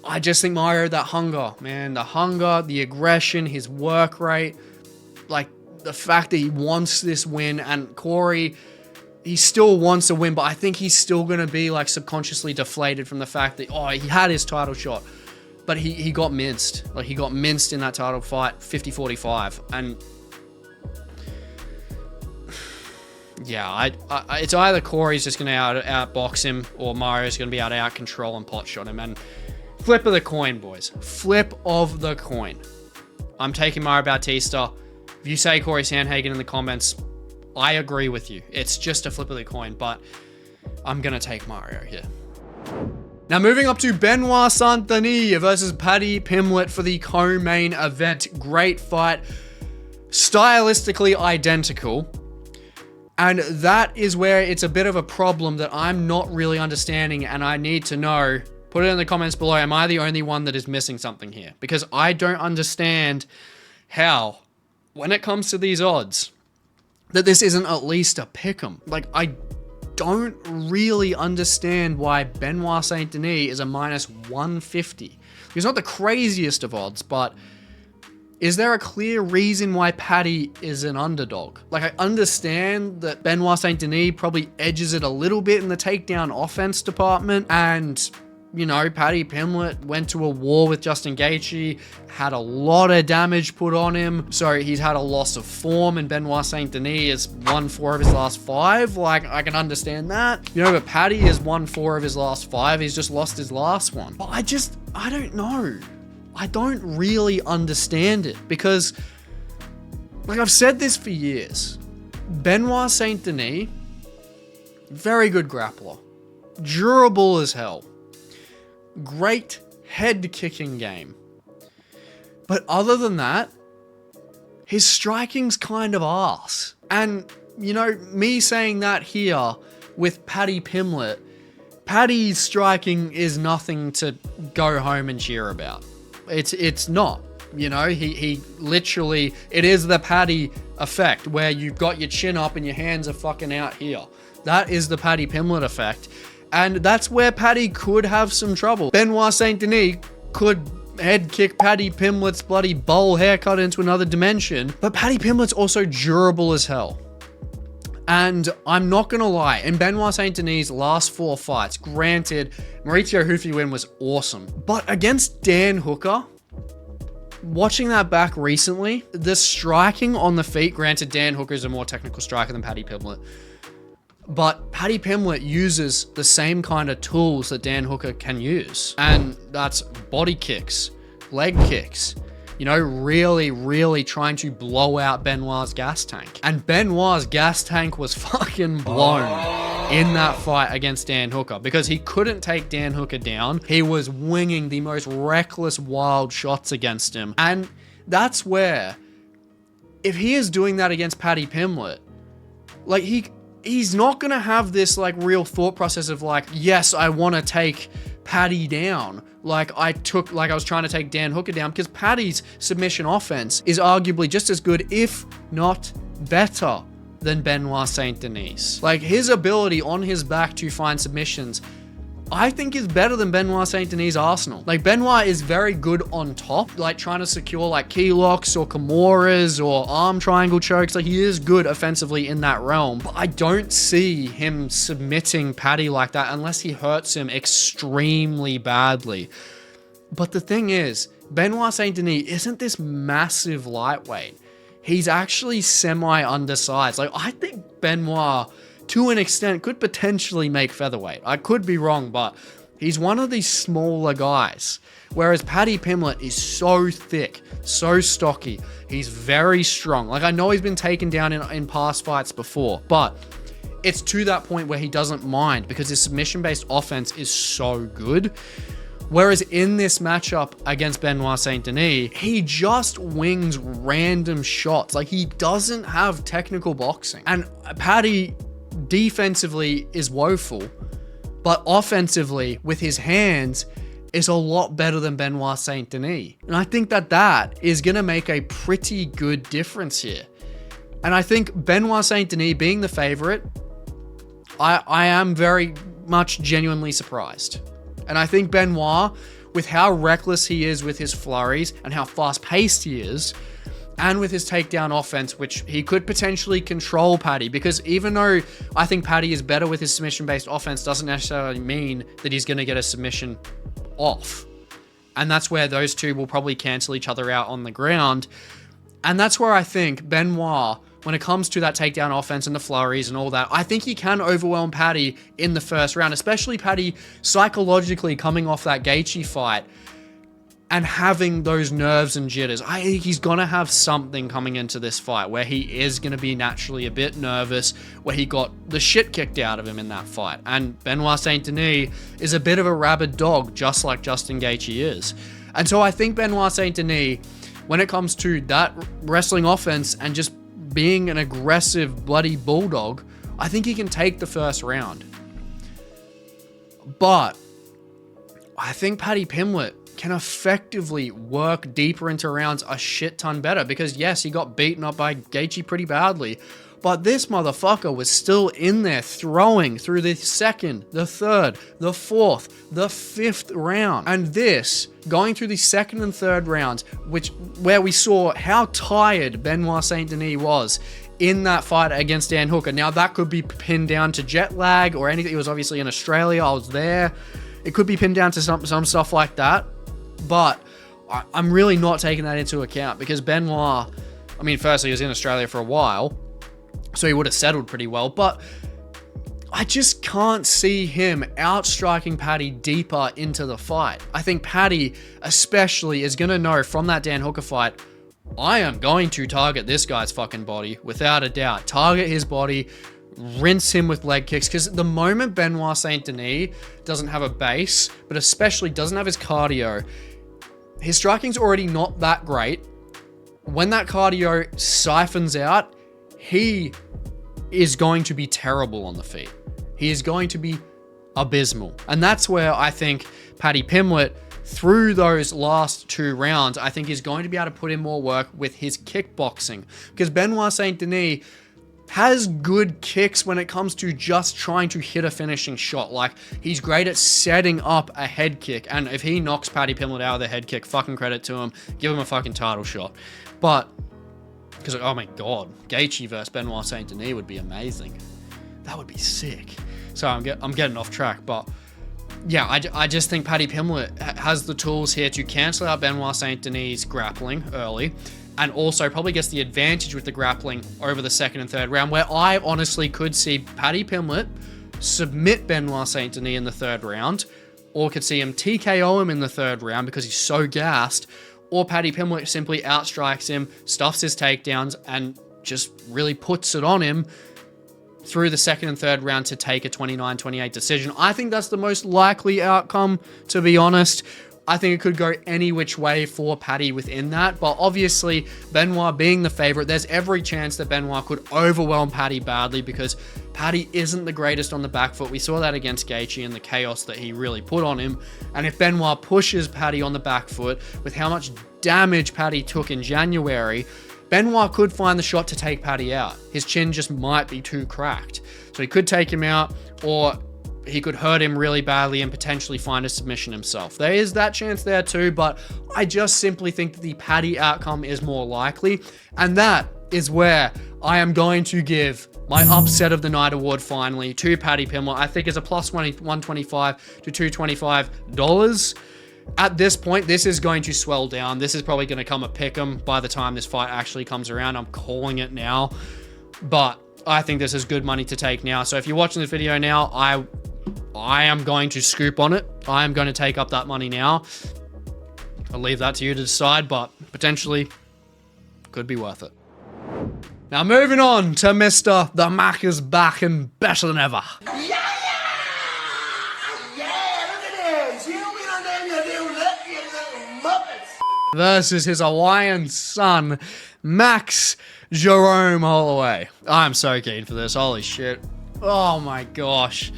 I just think Mario, that hunger, man, the hunger, the aggression, his work rate, like the fact that he wants this win, and Cory, he still wants to win, but I think he's still going to be like subconsciously deflated from the fact that, oh, he had his title shot, but he got minced. Like he got minced in that title fight, 50-45. And yeah, it's either Cory's just going to outbox him or Mario's going to be able to out control and pot shot him. And flip of the coin, boys. Flip of the coin. I'm taking Mario Bautista. If you say Cory Sandhagen in the comments, I agree with you. It's just a flip of the coin, but I'm going to take Mario here. Now moving up to Benoit Saint-Denis versus Paddy Pimblett for the co-main event. Great fight. Stylistically identical. And that is where it's a bit of a problem that I'm not really understanding, and I need to know. Put it in the comments below. Am I the only one that is missing something here? Because I don't understand how, when it comes to these odds, that this isn't at least a pick'em. Like, I don't really understand why Benoit Saint-Denis is a -150. It's not the craziest of odds, but is there a clear reason why Paddy is an underdog? Like, I understand that Benoit Saint-Denis probably edges it a little bit in the takedown offense department, and you know, Paddy Pimblett went to a war with Justin Gaethje, had a lot of damage put on him, so he's had a loss of form, and Benoit Saint-Denis has won 4 of his last 5. Like, I can understand that. You know, but Paddy has won 4 of his last 5. He's just lost his last one. But I don't know. I don't really understand it, because, like, I've said this for years. Benoit Saint-Denis, very good grappler. Durable as hell. Great head kicking game. But other than that, his striking's kind of arse. And, you know, me saying that here with Paddy Pimblett, Paddy's striking is nothing to go home and cheer about. It's not. You know, he literally, it is the Paddy effect where you've got your chin up and your hands are fucking out here. That is the Paddy Pimblett effect. And that's where Paddy could have some trouble. Benoit Saint-Denis could head kick Paddy Pimblett's bloody bowl haircut into another dimension. But Paddy Pimblett's also durable as hell. And I'm not going to lie, in Benoit Saint-Denis' last 4 fights, granted, Mauricio Hoofy win was awesome. But against Dan Hooker, watching that back recently, the striking on the feet, granted Dan Hooker's a more technical striker than Paddy Pimblett, but Paddy Pimblett uses the same kind of tools that Dan Hooker can use. And that's body kicks, leg kicks, you know, really, really trying to blow out Benoit's gas tank. And Benoit's gas tank was fucking blown in that fight against Dan Hooker, because he couldn't take Dan Hooker down. He was winging the most reckless, wild shots against him. And that's where, if he is doing that against Paddy Pimblett, like, he's not going to have this, like, real thought process of, like, yes, I want to take Paddy down. Like I was trying to take Dan Hooker down, because Paddy's submission offense is arguably just as good, if not better, than Benoit Saint-Denis. Like, his ability on his back to find submissions, I think, is better than Benoit Saint-Denis' arsenal. Like, Benoit is very good on top, like trying to secure like key locks or Kimuras or arm triangle chokes. Like, he is good offensively in that realm, but I don't see him submitting Paddy like that unless he hurts him extremely badly. But the thing is, Benoit Saint-Denis isn't this massive lightweight. He's actually semi-undersized. Like, I think Benoit, to an extent, could potentially make featherweight. I could be wrong, but he's one of these smaller guys. Whereas Paddy Pimblett is so thick, so stocky. He's very strong. Like, I know he's been taken down in past fights before, but it's to that point where he doesn't mind, because his submission-based offense is so good. Whereas in this matchup against Benoit Saint-Denis, he just wings random shots. Like, he doesn't have technical boxing. And Paddy defensively is woeful, but offensively with his hands is a lot better than Benoit Saint-Denis. And I think that is going to make a pretty good difference here. And I think Benoit Saint-Denis being the favorite, I am very much genuinely surprised. And I think Benoit with how reckless he is with his flurries and how fast-paced he is, and with his takedown offense, which he could potentially control Paddy, because even though I think Paddy is better with his submission-based offense, doesn't necessarily mean that he's going to get a submission off. And that's where those two will probably cancel each other out on the ground. And that's where I think Benoit, when it comes to that takedown offense and the flurries and all that, I think he can overwhelm Paddy in the first round, especially Paddy psychologically coming off that Gaethje fight and having those nerves and jitters. I think he's going to have something coming into this fight where he is going to be naturally a bit nervous, where he got the shit kicked out of him in that fight. And Benoit Saint-Denis is a bit of a rabid dog, just like Justin Gaethje is. And so I think Benoit Saint-Denis, when it comes to that wrestling offense and just being an aggressive, bloody bulldog, I think he can take the first round. But I think Paddy Pimblett can effectively work deeper into rounds a shit ton better, because yes, he got beaten up by Gaethje pretty badly, but this motherfucker was still in there throwing through the second, the third, the fourth, the fifth round. And this, going through the second and third rounds, where we saw how tired Benoit Saint-Denis was in that fight against Dan Hooker. Now that could be pinned down to jet lag or anything. It was obviously in Australia, I was there. It could be pinned down to some stuff like that. But I'm really not taking that into account, because Benoit, I mean, firstly, he was in Australia for a while, so he would have settled pretty well, but I just can't see him outstriking Paddy deeper into the fight. I think Paddy especially is going to know from that Dan Hooker fight, I am going to target this guy's fucking body, without a doubt. Target his body, rinse him with leg kicks, because the moment Benoit Saint-Denis doesn't have a base, but especially doesn't have his cardio, his striking's already not that great. When that cardio siphons out, he is going to be terrible on the feet. He is going to be abysmal. And that's where I think Paddy Pimblett, through those last two rounds, I think he's going to be able to put in more work with his kickboxing, because Benoit Saint-Denis has good kicks when it comes to just trying to hit a finishing shot. Like, he's great at setting up a head kick, and if he knocks Paddy Pimblett out of the head kick, fucking credit to him, give him a fucking title shot. But, because, oh my god, Gaethje versus Benoit Saint-Denis would be amazing. That would be sick. So I'm getting off track, but yeah, I just think Paddy Pimblett has the tools here to cancel out Benoit Saint-Denis' grappling early, and also probably gets the advantage with the grappling over the second and third round, where I honestly could see Paddy Pimblett submit Benoit Saint-Denis in the third round, or could see him TKO him in the third round because he's so gassed, or Paddy Pimblett simply outstrikes him, stuffs his takedowns, and just really puts it on him through the second and third round to take a 29-28 decision. I think that's the most likely outcome, to be honest. I think it could go any which way for Paddy within that, but obviously Benoit being the favorite, there's every chance that Benoit could overwhelm Paddy badly, because Paddy isn't the greatest on the back foot. We saw that against Gaethje and the chaos that he really put on him. And if Benoit pushes Paddy on the back foot with how much damage Paddy took in January, Benoit could find the shot to take Paddy out. His chin just might be too cracked. So he could take him out, or he could hurt him really badly and potentially find a submission himself. There is that chance there too, but I just simply think that the Paddy outcome is more likely. And that is where I am going to give my upset of the night award finally to Paddy Pimblett. I think it's a plus 125 to $225. At this point, this is going to swell down. This is probably going to come a pick'em by the time this fight actually comes around. I'm calling it now, but I think this is good money to take now. So if you're watching this video now, I am going to scoop on it. I am going to take up that money now. I'll leave that to you to decide, but potentially could be worth it. Now moving on to Mr. The Mac is back and better than ever. Versus his Hawaiian son, Max Jerome Holloway. I'm so keen for this. Holy shit. Oh my gosh.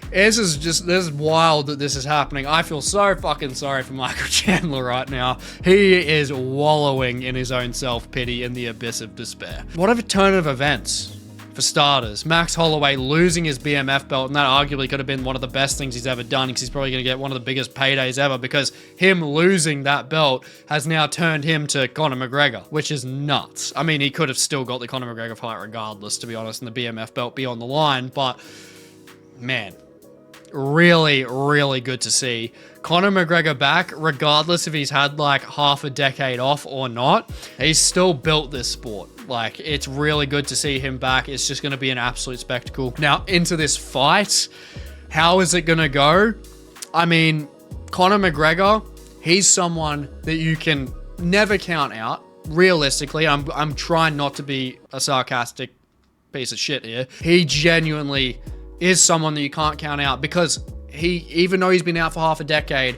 This is wild that this is happening. I feel so fucking sorry for Michael Chandler right now. He is wallowing in his own self-pity in the abyss of despair. What a turn of events For starters, Max Holloway losing his BMF belt, and that arguably could have been one of the best things he's ever done, because he's probably going to get one of the biggest paydays ever, because him losing that belt has now turned him to Conor McGregor, which is nuts. I mean, he could have still got the Conor McGregor fight regardless, to be honest, and the BMF belt be on the line, but man, really, really good to see Conor McGregor back, regardless if he's had like half a decade off or not. He's still built this sport. Like, it's really good to see him back. It's just going to be an absolute spectacle. Now, into this fight, how is it going to go? I mean, Conor McGregor, he's someone that you can never count out. Realistically, I'm trying not to be a sarcastic piece of shit here. He genuinely is someone that you can't count out, because even though he's been out for half a decade,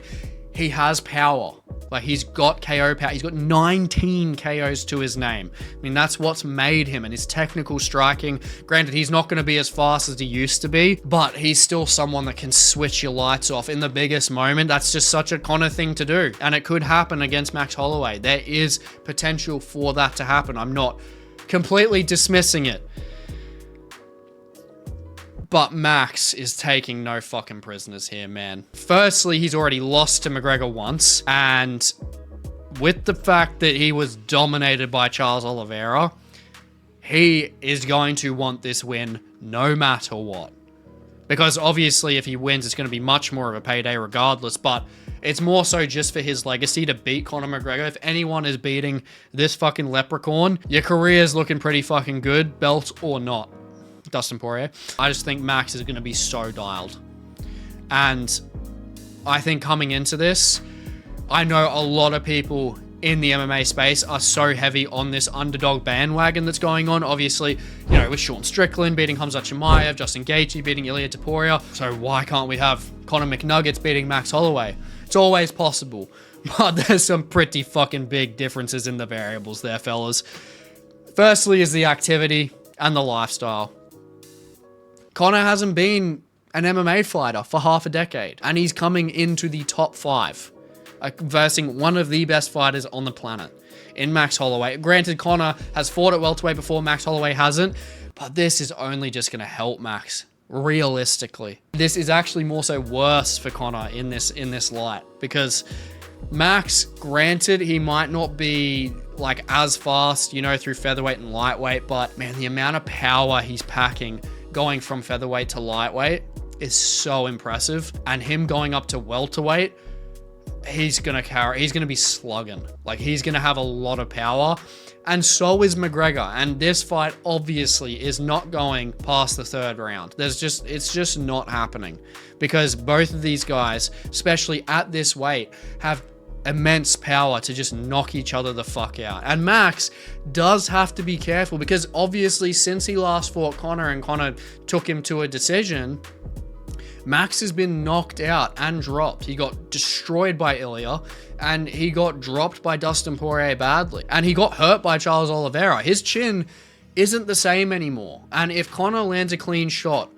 he has power. Like, he's got KO power. He's got 19 KOs to his name. I mean, that's what's made him, and his technical striking. Granted, he's not going to be as fast as he used to be, but he's still someone that can switch your lights off in the biggest moment. That's just such a Conor thing to do, and it could happen against Max Holloway. There is potential for that to happen. I'm not completely dismissing it. But Max is taking no fucking prisoners here, man. Firstly, he's already lost to McGregor once, and with the fact that he was dominated by Charles Oliveira, he is going to want this win no matter what. Because obviously, if he wins, it's going to be much more of a payday regardless, but it's more so just for his legacy to beat Conor McGregor. If anyone is beating this fucking leprechaun, your career is looking pretty fucking good, belt or not. Dustin Poirier. I just think Max is going to be so dialed. And I think coming into this, I know a lot of people in the MMA space are so heavy on this underdog bandwagon that's going on. Obviously, you know, with Sean Strickland beating Khamzat Chimaev, Justin Gaethje beating Ilia Topuria. So why can't we have Conor McNuggets beating Max Holloway? It's always possible. But there's some pretty fucking big differences in the variables there, fellas. Firstly is the activity and the lifestyle. Conor hasn't been an MMA fighter for half a decade, and he's coming into the top 5, versing one of the best fighters on the planet in Max Holloway. Granted, Conor has fought at welterweight before, Max Holloway hasn't, but this is only just going to help Max, realistically. This is actually more so worse for Conor in this light, because Max, granted, he might not be like as fast, you know, through featherweight and lightweight, but man, the amount of power he's packing going from featherweight to lightweight is so impressive. And him going up to welterweight, he's gonna be slugging. Like, he's gonna have a lot of power, and so is McGregor. And this fight obviously is not going past the 3rd round. It's just not happening, because both of these guys, especially at this weight, have immense power to just knock each other the fuck out. And Max does have to be careful, because obviously since he last fought Conor and Conor took him to a decision, Max has been knocked out and dropped. He got destroyed by Ilia, and he got dropped by Dustin Poirier badly, and he got hurt by Charles Oliveira. His chin isn't the same anymore, and if Conor lands a clean shot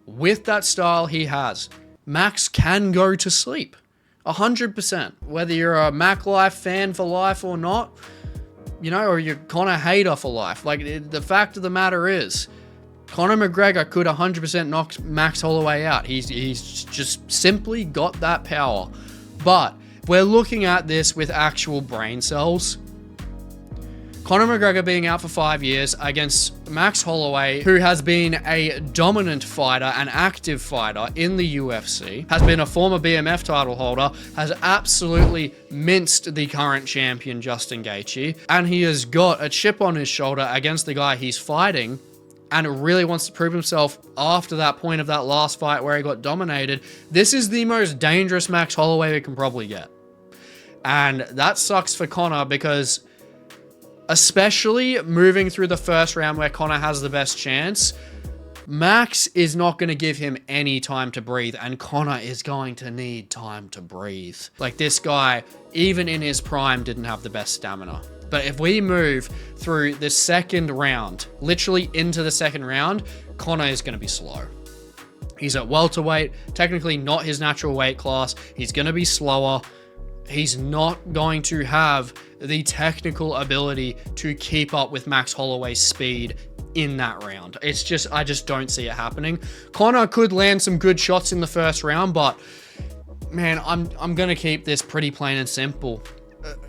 with that style he has, Max can go to sleep. 100%. Whether you're a Mac Life fan for life or not, you know, or you're Conor hater for life. Like, the fact of the matter is, Conor McGregor could 100% knock Max Holloway out. He's just simply got that power. But we're looking at this with actual brain cells. Conor McGregor being out for 5 years against Max Holloway, who has been a dominant fighter, an active fighter in the UFC, has been a former BMF title holder, has absolutely minced the current champion Justin Gaethje, and he has got a chip on his shoulder against the guy he's fighting, and really wants to prove himself after that point of that last fight where he got dominated. This is the most dangerous Max Holloway we can probably get. And that sucks for Conor, because especially moving through the 1st round where Conor has the best chance, Max is not going to give him any time to breathe, and Conor is going to need time to breathe. Like, this guy, even in his prime, didn't have the best stamina. But if we move through the 2nd round, literally into the 2nd round, Conor is going to be slow. He's at welterweight, technically not his natural weight class. He's going to be slower. He's not going to have the technical ability to keep up with Max Holloway's speed in that round. It's just, I just don't see it happening. Conor could land some good shots in the first round, but man, I'm going to keep this pretty plain and simple.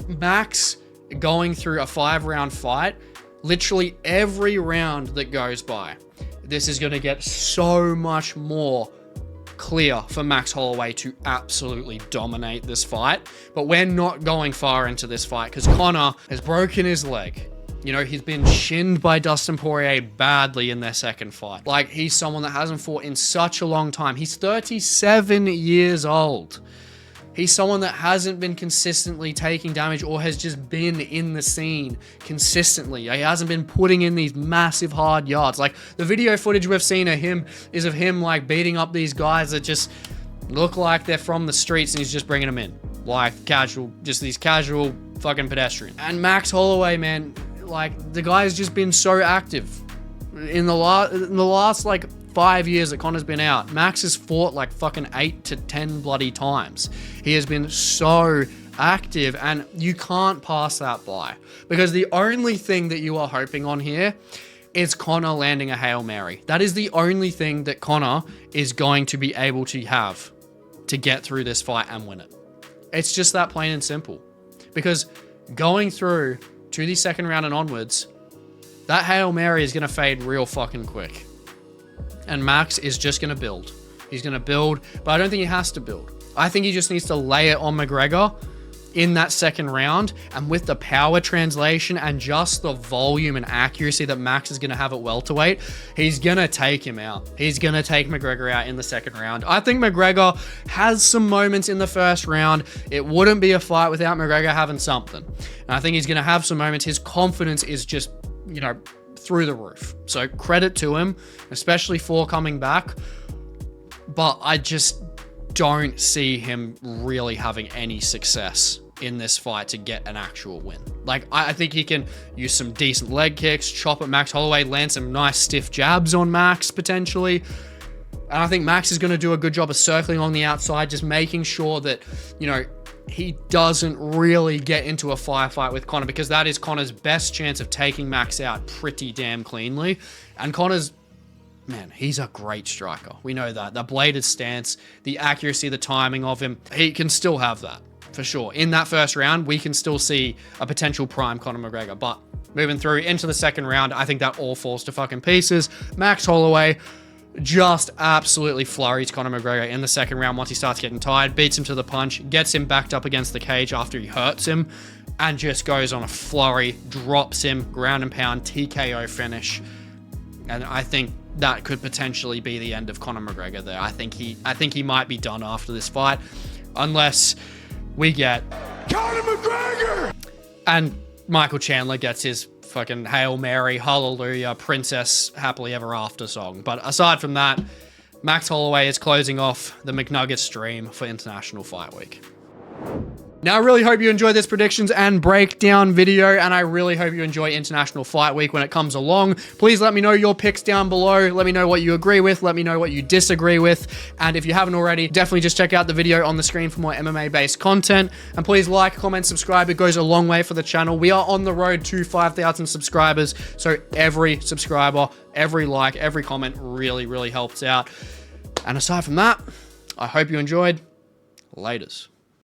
Max going through a 5-round fight, literally every round that goes by, this is going to get so much more clear for Max Holloway to absolutely dominate this fight. But we're not going far into this fight because Conor has broken his leg. You know, he's been shinned by Dustin Poirier badly in their second fight. Like, he's someone that hasn't fought in such a long time. He's 37 years old. He's someone that hasn't been consistently taking damage or has just been in the scene consistently. He hasn't been putting in these massive hard yards. Like, the video footage we've seen of him is of him, like, beating up these guys that just look like they're from the streets, and he's just bringing them in. Like, casual, just these casual fucking pedestrians. And Max Holloway, man, like, the guy's just been so active. In the last, like, 5 years that Conor's been out, Max has fought like fucking 8 to 10 bloody times. He has been so active, and you can't pass that by, because the only thing that you are hoping on here is Conor landing a Hail Mary. That is the only thing that Conor is going to be able to have to get through this fight and win it. It's just that plain and simple. Because going through to the second round and onwards, that Hail Mary is going to fade real fucking quick. And Max is just going to build. He's going to build, but I don't think he has to build. I think he just needs to lay it on McGregor in that second round, and with the power translation and just the volume and accuracy that Max is going to have at welterweight, he's going to take him out. He's going to take McGregor out in the second round. I think McGregor has some moments in the first round. It wouldn't be a fight without McGregor having something. And I think he's going to have some moments. His confidence is just, you know, through the roof. So credit to him, especially for coming back. But I just don't see him really having any success in this fight to get an actual win. Like, I think he can use some decent leg kicks, chop at Max Holloway, land some nice stiff jabs on Max potentially. And I think Max is going to do a good job of circling on the outside, just making sure that, you know, he doesn't really get into a firefight with Conor, because that is Conor's best chance of taking Max out pretty damn cleanly. And Conor's, man, he's a great striker. We know that. The bladed stance, the accuracy, the timing of him, he can still have that, for sure. In that first round, we can still see a potential prime Conor McGregor. But moving through into the second round, I think that all falls to fucking pieces. Max Holloway just absolutely flurries Conor McGregor in the second round once he starts getting tired, beats him to the punch, gets him backed up against the cage after he hurts him, and just goes on a flurry, drops him, ground and pound, TKO finish. And I think that could potentially be the end of Conor McGregor there. I think he might be done after this fight, unless we get Conor McGregor and Michael Chandler gets his fucking Hail Mary, Hallelujah, Princess Happily Ever After song. But aside from that, Max Holloway is closing off the McNugget stream for International Fight Week. Now, I really hope you enjoyed this predictions and breakdown video, and I really hope you enjoy International Fight Week when it comes along. Please let me know your picks down below. Let me know what you agree with. Let me know what you disagree with. And if you haven't already, definitely just check out the video on the screen for more MMA-based content. And please like, comment, subscribe. It goes a long way for the channel. We are on the road to 5,000 subscribers, so every subscriber, every like, every comment really, really helps out. And aside from that, I hope you enjoyed. Laters.